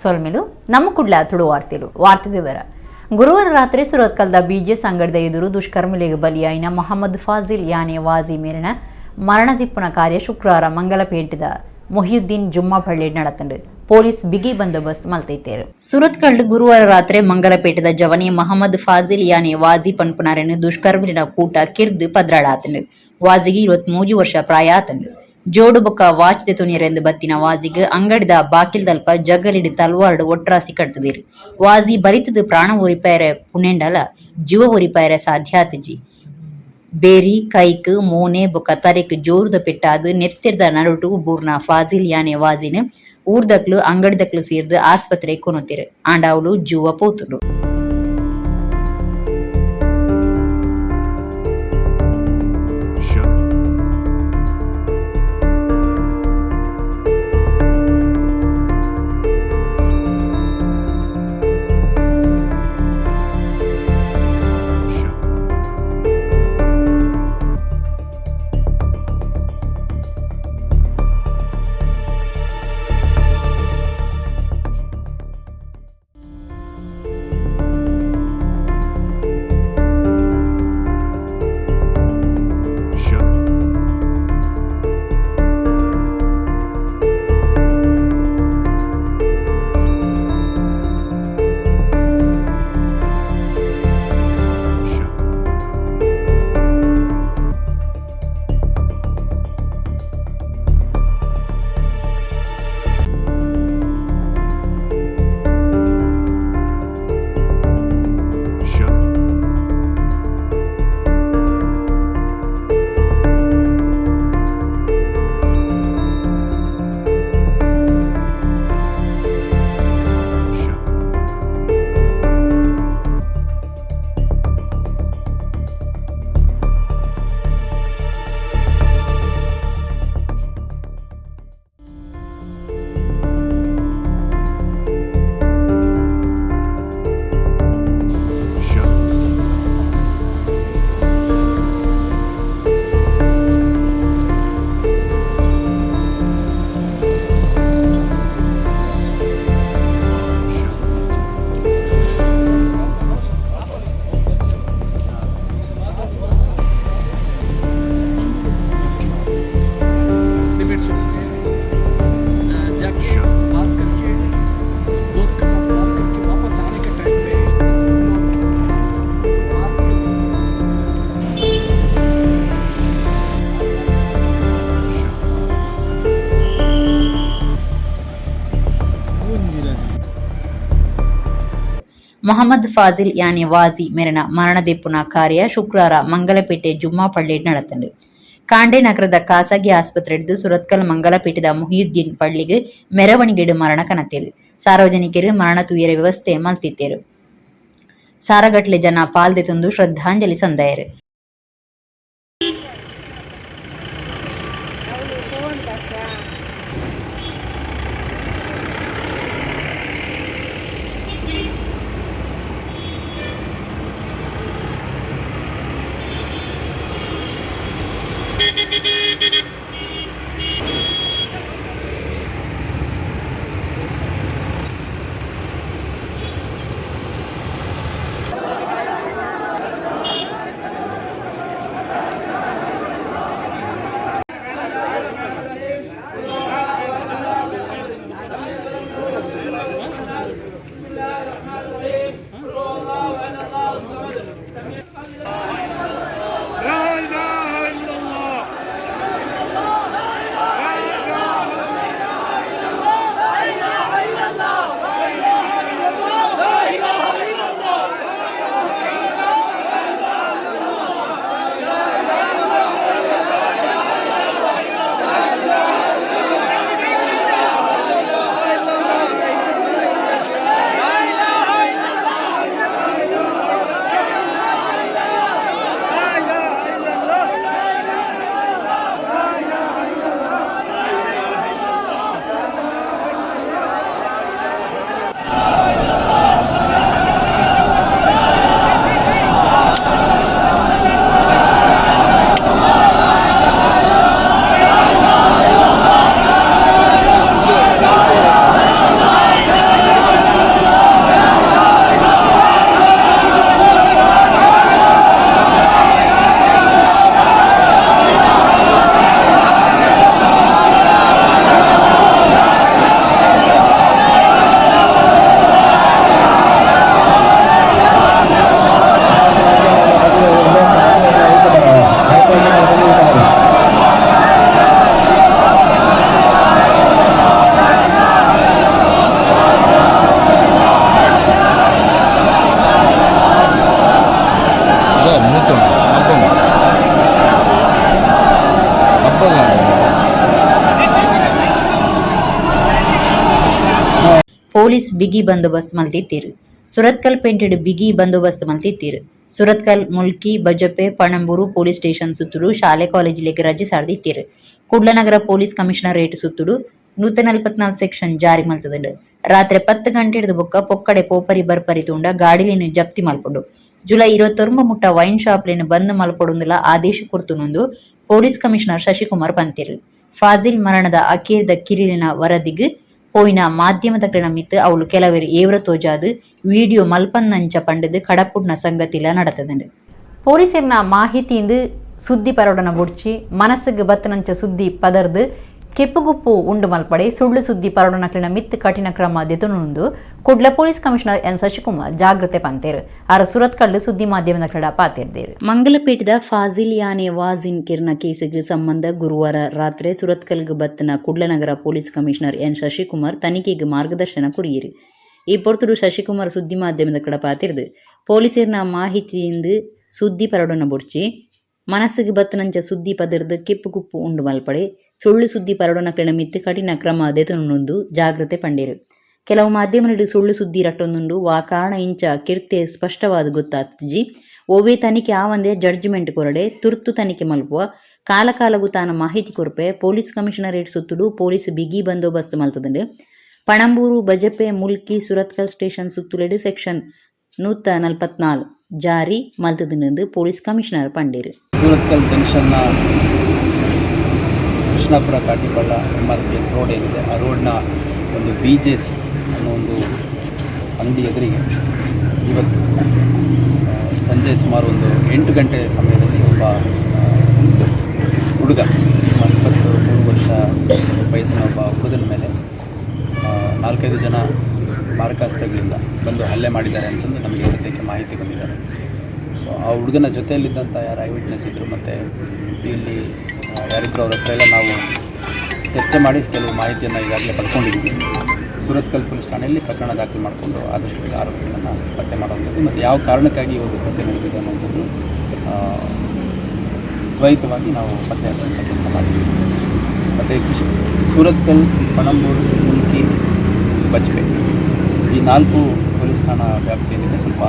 ಸೊಲ್ಮೆಲು ನಮ್ಮ ಕುಡ್ಲ ತುಳು ವಾರ್ತೆ ವಿವರ ಗುರುವಾರ ರಾತ್ರಿ ಸುರತ್ಕಲ್ದ ಬಿಜೆಎಸ್ ಅಂಗಡಿದ ಎದುರು ದುಷ್ಕರ್ಮಿಗಳಿಗೆ ಬಲಿಯಾಯಿನ ಮೊಹಮ್ಮದ್ ಫಾಜಿಲ್ ಯಾನೆ ವಾಜಿ ಮೇರಿನ ಮರಣದಿಪ್ಪುನ ಕಾರ್ಯ ಶುಕ್ರವಾರ ಮಂಗಲಪೇಟೆದ ಮೊಹಿಯುದ್ದೀನ್ ಜುಮ್ಮಾ ಪಳ್ಳಿ ನಡೆತಂಡು ಪೊಲೀಸ್ ಬಿಗಿ ಬಂದೋಬಸ್ತ್ ಮಲ್ತೈತೇರು ಸುರತ್ಕಲ್ ಗುರುವಾರ ರಾತ್ರಿ ಮಂಗಲಪೇಟೆದ ಜವನಿ ಮೊಹಮ್ಮದ್ ಫಾಜಿಲ್ ಯಾನೆ ವಾಜಿ ಪನ್ಪುನಾರನ್ನು ದುಷ್ಕರ್ಮಿನ ಕೂಟ ಕಿರ್ದು ಪದ್ರಾಡಾತಂಡು ವಾಜಿಗೆ 23 ವರ್ಷ ಪ್ರಾಯ ಆತಂಡು ಜೋಡು ಬೊಕ್ಕ ವಾಚ್ದೆ ತುನಿಯರೆಂದು ಬತ್ತಿನ ವಾಜಿಗೆ ಅಂಗಡಿದ ಬಾಕಿಲ್ ದಲ್ಪ ಜಗ್ಗಲಿಡಿ ತಲ್ವಾರ್ಡು ಒಟ್ರಾಸಿ ಕಟ್ತದಿರು ವಾಜಿ ಬರಿತದ ಪ್ರಾಣ ಒರಿಪಾಯರೆ ಪುಣೆಂಡಲ ಜೀವ ಒರಿಪಾಯರೆ ಸಾಧ್ಯಾತಜಿ ಬೇರಿ ಕೈಕ್ ಮೋನೆ ಬೊಕ್ಕ ತರೆಕ್ ಜೋರುದ ಪೆಟ್ಟಾದು ನೆತ್ತಿರ್ದ ನಡುಟು ಬೂರ್ನ ಫಾಜಿಲ್ ಯಾನೆ ವಾಜಿನ ಊರ್ದಕ್ಲು ಅಂಗಡಿದಕ್ಲು ಸೇರ್ದು ಆಸ್ಪತ್ರೆ ಕೊನೊತ್ತಿರು ಆಂಡಾವುಲು ಜೀವ ಪೋತುಂಡು. ಮೊಹಮ್ಮದ್ ಫಾಜಿಲ್ ಯಾನೆ ವಾಜಿ ಮೇರಿನ ಮರಣದಿಪ್ಪುನ ಕಾರ್ಯ ಶುಕ್ರವಾರ ಮಂಗಲಪೇಟೆ ಜುಮ್ಮಾ ಪಳ್ಳಿ ನಡೆತಂಡು ಕಾಂಡೆ ನಗರದ ಖಾಸಗಿ ಆಸ್ಪತ್ರೆ ಹಿಡಿದು ಸುರತ್ಕಲ್ ಮಂಗಲಪೇಟೆದ ಮೊಹಿಯುದ್ದೀನ್ ಪಳ್ಳಿಗೆ ಮೆರವಣಿಗೆಡು ಮರಣ ಕನತೇರು ಸಾರ್ವಜನಿಕರು ಮರಣ ತುಯ್ಯರ ವ್ಯವಸ್ಥೆ ಮಲ್ತಿತ್ತೇರು ಸಾರಗಟ್ಲೆ ಜನ ಪಾಲ್ದೆ ತಂದು ಶ್ರದ್ಧಾಂಜಲಿ ಸಂದಾಯರು. ಪೊಲೀಸ್ ಬಿಗಿ ಬಂದೋಬಸ್ತ್ ಮಲ್ತಿತ್ತೀರು. ಸುರತ್ಕಲ್ ಪೇಂಟೆಡ್ ಬಿಗಿ ಬಂದೋಬಸ್ತ್ ಮಲ್ತಿತ್ತೀರು. ಸುರತ್ಕಲ್ ಮುಲ್ಕಿ ಬಜಪೆ ಪಣಂಬೂರು ಪೊಲೀಸ್ ಸ್ಟೇಷನ್ ಸುತ್ತುಡು ಶಾಲೆ ಕಾಲೇಜಿലേക്ക് ರಜೆ ಸಾರ್ದಿತ್ತೀರು. ಕುಡ್ಲನಗರ ಪೊಲೀಸ್ ಕಮಿಷನರೇಟ್ ಸುತ್ತುಡು 144 ಸೆಕ್ಷನ್ ಜಾರಿ ಮಲ್ತದುಂಡು. ರಾತ್ರಿ 10 ಗಂಟೆ ಹಿಡಿದು ಬೊಕ್ಕ ಪೊಕ್ಕಡೆ ಪೋಪರಿ ಬರ್ಪರಿ ತೂಂಡ ಗಾಡಿಲಿನ ಜಪ್ತಿ ಮಲ್ಪೊಡು. ಜುಲೈ 29 ಮುಟ್ಟ ವೈನ್ ಶಾಪ್ಲಿನ ಬಂದ್ ಮಲ್ಪೊಡುಂದುಲ ಆದೇಶ ಕೊರ್ತುನೊಂದು ಪೊಲೀಸ್ ಕಮಿಷನರ್ ಶಶಿಕುಮಾರ್ ಪಂತಿರು. ಫಾಜಿಲ್ ಮರಣದ ಅಕೇರ್ದ ಕಿರಿಲಿನ ವರದಿಗ್ ಪೋಯಿನ ಮಾಧ್ಯಮದಕ್ಲಿನ ಮಿತ್ ಅವಳು ಕೆಲವರು ಏವ್ರ ತೋಜಾದು ವಿಡಿಯೋ ಮಲ್ಪನ್ನಂಚ ಪಂಡದು ಕಡಪುಡ್ನ ಸಂಗತಿಲ ನಡತದುಂಡು. ಪೊಲೀಸರ್ನ ಮಾಹಿತಿಯಿಂದ ಸುದ್ದಿ ಪರೊಡನ ಬುಡ್ಚಿ ಮನಸ್ಸಿಗೆ ಬತ್ತನಂಚ ಸುದ್ದಿ ಪದರ್ದು ಕೆಪ್ಪುಗುಪ್ಪು ಉಂಡು ಮಲ್ಪಡೆ ಸುಳ್ಳು ಸುದ್ದಿ ಪರೊಡನಕ್ಲಿನ ಮಿತ್ ಕಠಿಣ ಕ್ರಮ ದೆತುನುಂದು Kudla police commissioner N Shashikumar ಜಾಗ್ರತೆ ಪಂತೇರು. ಆರ ಸುರತ್ಕಲ್ಲು ಸುದ್ದಿ ಮಾಧ್ಯಮದ ಕ್ರೀಡಾ ಪಾತಿರ್ದೇರು. ಮಂಗಲಪೇಟದ ಫಾಜಿಲ್ ಯಾನೆ ವಾಜಿನ್ ಕಿರ್ನ ಕೇಸಿಗೆ ಸಂಬಂಧ ಗುರುವಾರ ರಾತ್ರಿ ಸುರತ್ಕಲ್ಗೆ ಬತ್ತನ ಕುಡ್ಲನಗರ ಪೊಲೀಸ್ ಕಮಿಷನರ್ ಎನ್ ಶಶಿಕುಮಾರ್ ತನಿಖೆಗೆ ಮಾರ್ಗದರ್ಶನ ಕುರಿಯಿರು. ಈ ಪೊರ್ತುಡು ಶಶಿಕುಮಾರ್ ಸುದ್ದಿ ಮಾಧ್ಯಮದ ಕ್ರೀಡಾ ಪಾತಿರ್ದು ಪೊಲೀಸರ್ನ ಮಾಹಿತಿಯಿಂದ ಸುದ್ದಿ ಪರೊಡನ ಬುಡ್ಚಿ ಮನಸ್ಸಿಗೆ ಬತ್ತನಂಚ ಸುದ್ದಿ ಪದರ್ದು ಕೆಪ್ಪು ಕುಪ್ಪು ಉಂಡು ಮಲ್ಪಡೆ ಸುಳ್ಳು ಸುದ್ದಿ ಪರಡೊನಕ್ಲಿನ ಮಿತ್ತು ಕಠಿಣ ಕ್ರಮ ದೆತುನೊಂದು ಜಾಗ್ರತೆ ಪಂಡೇರು. ಕೆಲವು ಮಾಧ್ಯಮಗಳು ಸುಳ್ಳು ಸುದ್ದಿ ರಟ್ಟೊಂದುಂಡು ವಾ ಕಾರಣ ಇಂಚ ಕಿರ್ತೆ ಸ್ಪಷ್ಟವಾದ ಗೊತ್ತಾತ್ಜಿ ಓವೇ ತನಿಖೆ ಆವಂದೇ ಜಡ್ಜ್ಮೆಂಟ್ ಕೊರಡೆ ತುರ್ತು ತನಿಖೆ ಮಲ್ಪುವ ಕಾಲಕಾಲಗೂ ತಾನ ಮಾಹಿತಿ ಕೊರಪೆ ಪೊಲೀಸ್ ಕಮಿಷನರೇಟ್ ಸುತ್ತುಡು ಪೊಲೀಸ್ ಬಿಗಿ ಬಂದೋಬಸ್ತ್ ಮಲ್ತದುಂಡು. ಪಣಂಬೂರು ಬಜಪೆ ಮುಲ್ಕಿ ಸುರತ್ಕಲ್ ಸ್ಟೇಷನ್ ಸುತ್ತುಲೆಡು ಸೆಕ್ಷನ್ 144 ಜಾರಿ ಮಲ್ತದುಂಡು ಪೊಲೀಸ್ ಕಮಿಷನರ್ ಪಂಡೇರು. ಸೂರತ್ಕಲ್ ಜಂಕ್ಷನ್ನ ಕೃಷ್ಣಾಪುರ ಕಾಟಿಪಳ್ಳ MRPL ರೋಡ್ ಏನಿದೆ ಆ ರೋಡ್ನ ಒಂದು BJ's ಅನ್ನೋ ಒಂದು ಅಂಗಡಿ ಎದುರಿಗೆ ಇವತ್ತು ಸಂಜೆ ಸುಮಾರು ಒಂದು 8 ಗಂಟೆ ಸಮಯದಲ್ಲಿ ಒಬ್ಬ ಹುಡುಗ 23 ವರ್ಷ ವಯಸ್ಸಿನ ಒಬ್ಬ ಹುಡುಗನ ಮೇಲೆ 4-5 ಜನ ಮಾರಕಾಸ್ತ್ರಗಳಿಂದ ಬಂದು ಹಲ್ಲೆ ಮಾಡಿದ್ದಾರೆ ಅಂತಂದು ನಮಗೆ ಸದ್ಯಕ್ಕೆ ಮಾಹಿತಿ ಬಂದಿದ್ದಾರೆ. ಸೊ ಆ ಹುಡುಗನ ಜೊತೆಯಲ್ಲಿದ್ದಂಥ ಯಾರು ಐವಿಟ್ನೆಸ್ ಇದ್ದರು ಮತ್ತು ಇಲ್ಲಿ ಯಾರಿದ್ರು ಅವ್ರ ಹತ್ರ ಎಲ್ಲ ನಾವು ಚರ್ಚೆ ಮಾಡಿ ಕೆಲವು ಮಾಹಿತಿಯನ್ನು ಈಗಾಗಲೇ ಪಡ್ಕೊಂಡಿದ್ದೀವಿ. ಸೂರತ್ಕಲ್ ಪೊಲೀಸ್ ಠಾಣೆಯಲ್ಲಿ ಪ್ರಕರಣ ದಾಖಲು ಮಾಡಿಕೊಂಡು ಆದಷ್ಟು ಬೇಗ ಆರೋಪಿಗಳನ್ನು ಪತ್ತೆ ಮಾಡುವಂಥದ್ದು ಮತ್ತು ಯಾವ ಕಾರಣಕ್ಕಾಗಿ ಈ ಒಂದು ಕೃತ್ಯ ನಡೆದಿದೆ ಅನ್ನುವಂಥದ್ದು ತ್ವರಿತವಾಗಿ ನಾವು ಪತ್ತೆ ಹಚ್ಚುವಂಥ ಕೆಲಸ ಮಾಡಿದ್ದೀವಿ. ಮತ್ತು ಸೂರತ್ಕಲ್ ಪಣಂಬೂರು ಮುಲ್ಕಿ ಬಜ್ಪೆ ಈ 4 ಪೊಲೀಸ್ ಠಾಣಾ ವ್ಯಾಪ್ತಿಯಲ್ಲಿದೆ ಸ್ವಲ್ಪ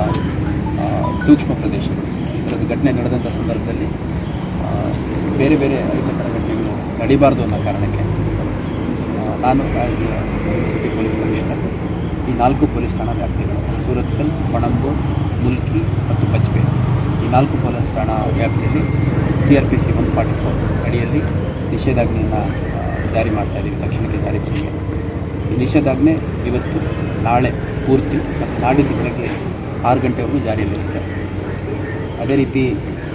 ಸೂಕ್ಷ್ಮ ಪ್ರದೇಶಗಳು. ಈ ಥರದ ಘಟನೆ ನಡೆದಂಥ ಸಂದರ್ಭದಲ್ಲಿ ಬೇರೆ ಬೇರೆ ಅಹಿತಕರ ಘಟನೆಗಳು ನಡೀಬಾರ್ದು ಅನ್ನೋ ಕಾರಣಕ್ಕೆ ನಾನು ಆ್ಯಸ್ ಸಿಟಿ ಪೊಲೀಸ್ ಕಮಿಷನರ್ ಈ 4 ಪೊಲೀಸ್ ಠಾಣಾ ವ್ಯಾಪ್ತಿಗಳು ಸೂರತ್ಕಲ್ ಪಣಂಬೂರು ಮುಲ್ಕಿ ಮತ್ತು ಬಜ್ಪೆ ಈ 4 ಪೊಲೀಸ್ ಠಾಣಾ ವ್ಯಾಪ್ತಿಯಲ್ಲಿ CRPC 144 ಅಡಿಯಲ್ಲಿ ನಿಷೇಧಾಜ್ಞೆಯನ್ನು ಜಾರಿ ಮಾಡ್ತಾಯಿದ್ದೀವಿ. ತಕ್ಷಣಕ್ಕೆ ಜಾರಿ ಮಾಡಿ ಈ ನಿಷೇಧಾಜ್ಞೆ ಇವತ್ತು ನಾಳೆ ಪೂರ್ತಿ ಮತ್ತು ನಾಡಿದ್ದು ಬೆಳಗ್ಗೆ 6 ಗಂಟೆವರೆಗೂ ಜಾರಿಯಲ್ಲಿರುತ್ತೆ. ಅದೇ ರೀತಿ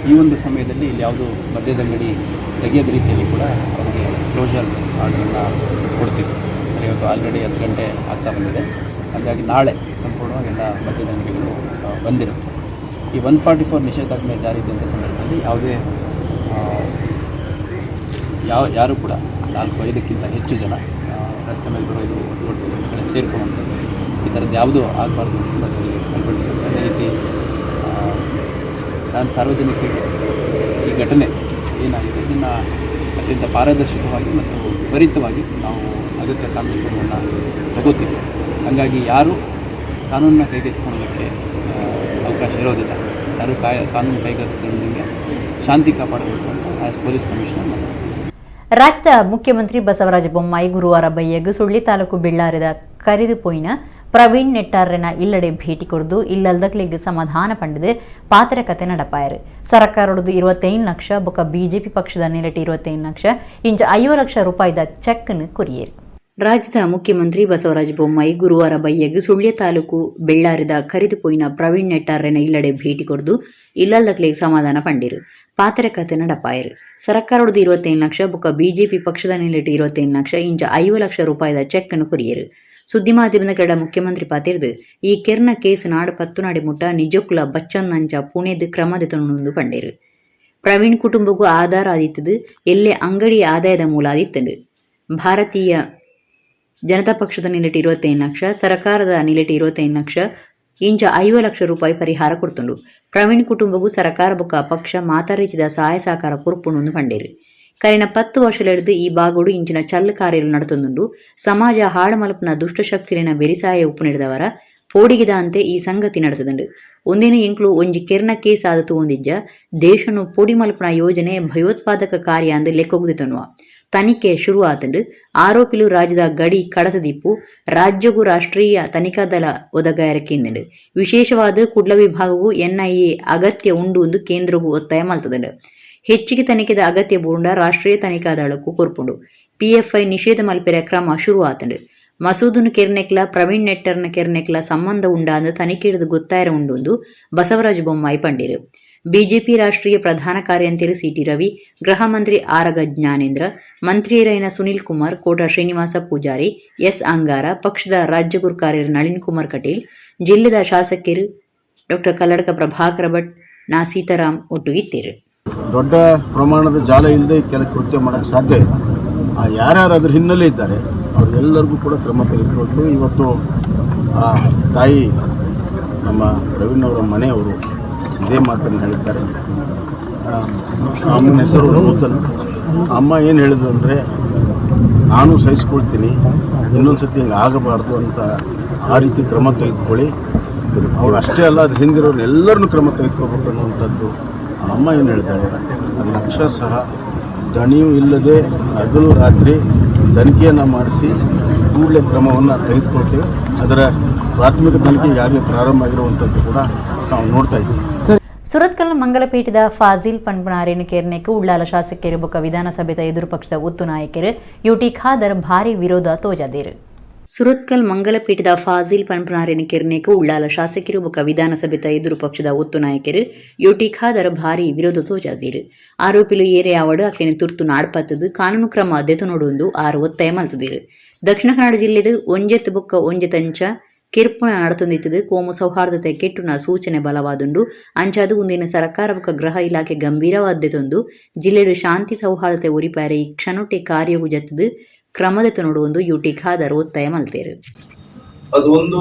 ಈ ಒಂದು ಸಮಯದಲ್ಲಿ ಇಲ್ಲಿ ಯಾವುದೋ ಮದ್ಯದಂಗಡಿ ತೆಗೆಯೋದ ರೀತಿಯಲ್ಲಿ ಕೂಡ ಅವರಿಗೆ ಕ್ಲೋಸರ್ ಆರ್ಡರನ್ನು ಕೊಡ್ತೀವಿ. ಇವತ್ತು ಆಲ್ರೆಡಿ 10 ಗಂಟೆ ಆಗ್ತಾ ಬಂದಿದೆ. ಹಾಗಾಗಿ ನಾಳೆ ಸಂಪೂರ್ಣವಾಗಿ ಎಲ್ಲ ಮದ್ಯದಂಗಡಿಗಳು ಬಂದಿರುತ್ತೆ. ಈ 144 ನಿಷೇಧಾಜ್ಞೆ ಜಾರಿ ಇದ್ದಂಥ ಸಂದರ್ಭದಲ್ಲಿ ಯಾವುದೇ ಯಾರು ಕೂಡ 4-5ಕ್ಕಿಂತ ಹೆಚ್ಚು ಜನ ರಸ್ತೆ ಮೇಲೆ ಬರೋದು ಒಟ್ಟು ಒಂದು ಕಡೆ ಸೇರ್ಕೊಳ್ಳುವಂಥದ್ದು ಈ ಥರದ್ದು ಯಾವುದೂ ಆಗಬಾರ್ದು ಅಂತ ಅಳವಡಿಸುತ್ತೆ. ಅದೇ ರೀತಿ ನಾನು ಸಾರ್ವಜನಿಕರಿಗೆ ಈ ಘಟನೆ ಏನಾಗಿದೆ ಇದನ್ನು ಅತ್ಯಂತ ಪಾರದರ್ಶಕವಾಗಿ ಮತ್ತು ತ್ವರಿತವಾಗಿ ನಾವು ಅಗತ್ಯ ಕಾನೂನು ಕ್ರಮವನ್ನು ತಗೋತೀವಿ. ಹಾಗಾಗಿ ಯಾರು ಕಾನೂನನ್ನ ಕೈಗೆತ್ತಿಕೊಳ್ಳಲಿಕ್ಕೆ ಅವಕಾಶ ಇರೋದಿಲ್ಲ. ಯಾರು ಕಾನೂನು ಕೈಗೆತ್ತಿಕೊಂಡಂಗೆ ಶಾಂತಿ ಕಾಪಾಡಬೇಕು ಅಂತ ಆ್ಯಸ್ ಪೊಲೀಸ್ ಕಮಿಷನರ್ ಮಾಡಿ. ರಾಜ್ಯದ ಮುಖ್ಯಮಂತ್ರಿ ಬಸವರಾಜ ಬೊಮ್ಮಾಯಿ ಗುರುವಾರ ಬೈಯಗ್ ಸುಳ್ಳಿ ತಾಲೂಕು ಬೆಳ್ಳಾರದ ಕರಿದು ಪೋಯಿನ ಪ್ರವೀಣ್ ನೆಟ್ಟಾರ್ರೆನ ಇಲ್ಲಡೆ ಭೇಟಿ ಕೊರದು ಇಲ್ಲಲ್ದಕ್ಲಿಗೆ ಸಮಾಧಾನ ಪಂಡದು ಪಾತ್ರ ಕತೆ ನಡಪಾಯರು. ಸರ್ಕಾರದ್ದು 25 ಲಕ್ಷ ಬೊಕ್ಕ ಬಿಜೆಪಿ ಪಕ್ಷದ ನೆಲೆಟಿ 25 ಲಕ್ಷ ಇಂಚ 5 ಲಕ್ಷ ರೂಪಾಯಿದ ಚೆಕ್ನ ಕೊರಿಯರು. ರಾಜ್ಯದ ಮುಖ್ಯಮಂತ್ರಿ ಬಸವರಾಜ ಬೊಮ್ಮಾಯಿ ಗುರುವಾರ ಬೈಯಗ್ ಸುಳ್ಯ ತಾಲೂಕು ಬೆಳ್ಳಾರದ ಕರಿದು ಪೋಯಿನ ಪ್ರವೀಣ್ ನೆಟ್ಟಾರ್ರೆನ ಇಲ್ಲಡೆ ಭೇಟಿ ಕೊರದು ಇಲ್ಲಲ್ದಕ್ಲಿಗೆ ಸಮಾಧಾನ ಪಂಡಿರು ಪಾತ್ರ ಕತೆ ನಡಪಾಯರು. ಸರ್ಕಾರದ್ದು 25 ಲಕ್ಷ ಬೊಕ್ಕ ಬಿಜೆಪಿ ಪಕ್ಷದ ನೆಲೆಟಿ 25 ಲಕ್ಷ ಇಂಚ 5 ಲಕ್ಷ ರೂಪಾಯಿದ ಚೆಕ್ನ ಕೊರಿಯರು. ಸುದ್ದಿ ಮಾಧ್ಯಮದ ಕಡ ಮುಖ್ಯಮಂತ್ರಿ ಪಾತಿರ್ದು ಈ ಕೆರ್ನ ಕೇಸ್ ನಾಡು ಪತ್ತುನಾಡಿ ಮುಟ್ಟ ನಿಜಕ್ಕುಲ ಬಚ್ಚನ್ ನಂಚ ಪುಣೆದು ಕ್ರಮದೆತೊಂದು ಪಂಡೇರು. ಪ್ರವೀಣ್ ಕುಟುಂಬಕ್ಕೂ ಆಧಾರ ಆದಿತ್ತದು ಎಲ್ಲೇ ಅಂಗಡಿ ಆದಾಯದ ಮೂಲ ಆದಿತ್ತಂಡು. ಭಾರತೀಯ ಜನತಾ ಪಕ್ಷದ ನಿಲೆಟಿ 25 ಲಕ್ಷ ಸರ್ಕಾರದ ನಿಲೆಟಿ 25 ಲಕ್ಷ ಇಂಚ 5 ಲಕ್ಷ ರೂಪಾಯಿ ಪರಿಹಾರ ಕೊಡ್ತುಂಡು. ಪ್ರವೀಣ್ ಕುಟುಂಬಕ್ಕೂ ಸರ್ಕಾರ ಬೊಕ್ಕ ಪಕ್ಷ ಮಾತಾರೀತಿದ ಸಹಾಯ ಸಹಕಾರ ಕೊರ್ಪುಂಡು ಪಂಡೇರು. ಕರಿನ 10 ವರ್ಷಲೆಡ್ದು ಈ ಬಾಗೋಡು ಇಂಚಿನ ಚಲ್ಲ ಕಾರ್ಯలు ನಡತೊಂದುಂಡು ಸಮಾಜ ಹಾಳು ಮಲ್ಪನ ದುಷ್ಟಶಕ್ತಿಲಿನ ಬೆರಿಸಾಯ ಉಪ್ಪು ನಡೆದವರ ಪೋಡಿಗಿದ ಅಂತೆ ಈ ಸಂಗತಿ ನಡೆತದುಂಡು ಒಂದಿನ ಎಂಕ್ಲು ಒಂಜಿ ಕೆರ್ನ ಕೇಸ್ ಆದ ತೂಂದಿಜ್ಜ ದೇಶನು ಪೊಡಿ ಮಲ್ಪನ ಯೋಜನೆ ಭಯೋತ್ಪಾದಕ ಕಾರ್ಯ ಅಂದು ಲೆಕ್ಕೊಗುದಿತನ್ನುವ ತನಿಖೆ ಶುರು ಆತಂಡು ಆರೋಪಿಲು ರಾಜ್ಯದ ಗಡಿ ಕಡತದಿಪ್ಪು ರಾಜ್ಯಗೂ ರಾಷ್ಟ್ರೀಯ ತನಿಖಾ ದಳ ಒದಗಾಯರಕ್ಕಿಂದು ವಿಶೇಷವಾದ ಕುಡ್ಲ ವಿಭಾಗವು NIA ಅಗತ್ಯ ಉಂಡು ಎಂದು ಕೇಂದ್ರಗೂ ಒತ್ತಾಯ ಮಲ್ತದಂಡು ಹೆಚ್ಚಿಗೆ ತನಿಖೆದ ಅಗತ್ಯ ಬೂಂಡ ರಾಷ್ಟ್ರೀಯ ತನಿಖಾ ದಳಕ್ಕೂ ಕೊರ್ಪುಂಡು PFI ನಿಷೇಧ ಮಲ್ಪೆರ ಕ್ರಮ ಶುರು ಆತಂಡು ಮಸೂದನು ಕೆರ್ನೆಕ್ಲ ಪ್ರವೀಣ್ ನೆಟ್ಟರ್ನ ಕೆರ್ನೆಕ್ಲ ಸಂಬಂಧ ಉಂಡಾದ ತನಿಖೆ ಹಿಡಿದು ಗೊತ್ತಾಯರ ಉಂಡು ಬಸವರಾಜ ಬೊಮ್ಮಾಯಿ ಪಂಡಿರು ಬಿಜೆಪಿ ರಾಷ್ಟ್ರೀಯ ಪ್ರಧಾನ ಕಾರ್ಯಂತರಿ CT ರವಿ ಗೃಹ ಮಂತ್ರಿ ಆರಗ ಜ್ಞಾನೇಂದ್ರ ಮಂತ್ರಿಯರೈನ ಸುನಿಲ್ ಕುಮಾರ್ ಕೋಟ ಶ್ರೀನಿವಾಸ ಪೂಜಾರಿ S ಅಂಗಾರ ಪಕ್ಷದ ರಾಜ್ಯ ಗುರು ಕಾರ್ಯರು ನಳಿನ್ ಕುಮಾರ್ ಕಟೀಲ್ ಜಿಲ್ಲೆದ ಶಾಸಕರು ಡಾಕ್ಟರ್ ಕಲ್ಲಡ್ಕ ಪ್ರಭಾಕರ ಭಟ್ ನಾ ಸೀತಾರಾಮ್ ಒಟ್ಟುಗಿತ್ತೇರು. ದೊಡ್ಡ ಪ್ರಮಾಣದ ಜಾಲ ಇಲ್ಲದೆ ಕೆಲ ಕೃತ್ಯ ಮಾಡೋಕ್ಕೆ ಸಾಧ್ಯ ಇಲ್ಲ. ಯಾರ್ಯಾರು ಅದ್ರ ಹಿನ್ನೆಲೆ ಇದ್ದಾರೆ ಅವರೆಲ್ಲರಿಗೂ ಕೂಡ ಕ್ರಮ ತೆಗೆದುಕೊಟ್ಟು ಇವತ್ತು ಆ ತಾಯಿ ನಮ್ಮ ಪ್ರವೀಣ್ ಅವರ ಮನೆಯವರು ಇದೇ ಮಾತನ್ನು ಹೇಳಿದ್ದಾರೆ. ಅಮ್ಮನ ಹೆಸರು ನೂತನ್. ಅಮ್ಮ ಏನು ಹೇಳಿದ್ರು ಅಂದರೆ ನಾನು ಸಹಿಸ್ಕೊಳ್ತೀನಿ, ಇನ್ನೊಂದು ಸತಿ ಹಿಂಗೆ ಆಗಬಾರ್ದು ಅಂತ ಆ ರೀತಿ ಕ್ರಮ ತೆಗೆದುಕೊಳ್ಳಿ. ಅವ್ರು ಅಷ್ಟೇ ಅಲ್ಲ, ಅದ್ರ ಹಿಂದಿರೋರು ಎಲ್ಲರನ್ನೂ ಕ್ರಮ ತೆಗೆದುಕೋಬೇಕು ಅನ್ನುವಂಥದ್ದು ಅಮ್ಮ ಏನು ಹೇಳಿದ್ದಾರೆ. ಅಲ್ಲಿ ಅಕ್ಷರಶಃ ದಣಿಯೂ ಇಲ್ಲದೆ ಹಗಲು ರಾತ್ರಿ ತನಿಖೆಯನ್ನು ಮಾಡಿಸಿ ಕೂಡಲೇ ಕ್ರಮವನ್ನು ತೆಗೆದುಕೊಳ್ತೇವೆ. ಅದರ ಪ್ರಾಥಮಿಕ ತನಿಖೆ ಈಗಾಗಲೇ ಪ್ರಾರಂಭ ಆಗಿರುವಂಥದ್ದು ಕೂಡ ನಾವು ನೋಡ್ತಾ ಇದ್ದೀವಿ. ಸುರತ್ಕಲ್ ಮಂಗಲಪೇಟದ ಫಾಜಿಲ್ ಪನ್ಪನಾರೇನು ಕೇರ್ನೆಕ್ ಉಳ್ಳಾಲ ಶಾಸಕರು ಬೊಕ್ಕ ವಿಧಾನಸಭೆದ ಎದುರು ಪಕ್ಷದ ಒತ್ತು ನಾಯಕರು UT ಖಾದರ್ ಭಾರಿ ವಿರೋಧ ತೋಜಾದೇರು. ಸುರತ್ಕಲ್ ಮಂಗಲಪೇಟದ ಫಾಜಿಲ್ ಪನ್ಪನಾರೇನು ಕೇರ್ನೆಕ್ ಉಳ್ಳಾಲ ಶಾಸಕರು ಬೊಕ್ಕ ವಿಧಾನಸಭೆದ ಎದುರು ಪಕ್ಷದ ಒತ್ತು ನಾಯಕರು UT ಖಾದರ್ ಭಾರಿ ವಿರೋಧ ತೋಜಾದೇರು. ಆರೋಪಿಲು ಏರೆ ಆವಡು ಅಕ್ಲೆನೆ ತುರ್ತು ನಾಡ್ಪತ್ತದು ಕಾನೂನು ಕ್ರಮ ದೆತನೋಡೊಂದು ಆರು ಒತ್ತಾಯ ಮಲ್ತದೇರು. ದಕ್ಷಿಣ ಕನ್ನಡ ಜಿಲ್ಲೆಡು ಒಂಜೆತ್ ಬೊಕ್ಕ ಒಂಜೆತಂಚ ಕಿರ್ಪುಣ ನಡತೊಂದಿತ್ತದು ಕೋಮು ಸೌಹಾರ್ದತೆ ಕೆಟ್ಟುನ ಸೂಚನೆ ಬಲವಾದುಂಡು ಅಂಚಾದು ಮುಂದಿನ ಸರ್ಕಾರ ಬೊಕ್ಕ ಗೃಹ ಇಲಾಖೆ ಗಂಭೀರವಾದ್ದೆತೊಂದು ಜಿಲ್ಲೆಡು ಶಾಂತಿ ಸೌಹಾರ್ದತೆ ಉರಿಪಾರೆ ಈ ಕ್ಷಣೊಟ್ಟೆ ಕಾರ್ಯವು ಜತ್ತದು ಕ್ರಮದೆತ ನೋಡುವಂದು UT ಖಾದರ್ ಒತ್ತಾಯ ಮಲ್ತೇರು. ಅದು ಒಂದು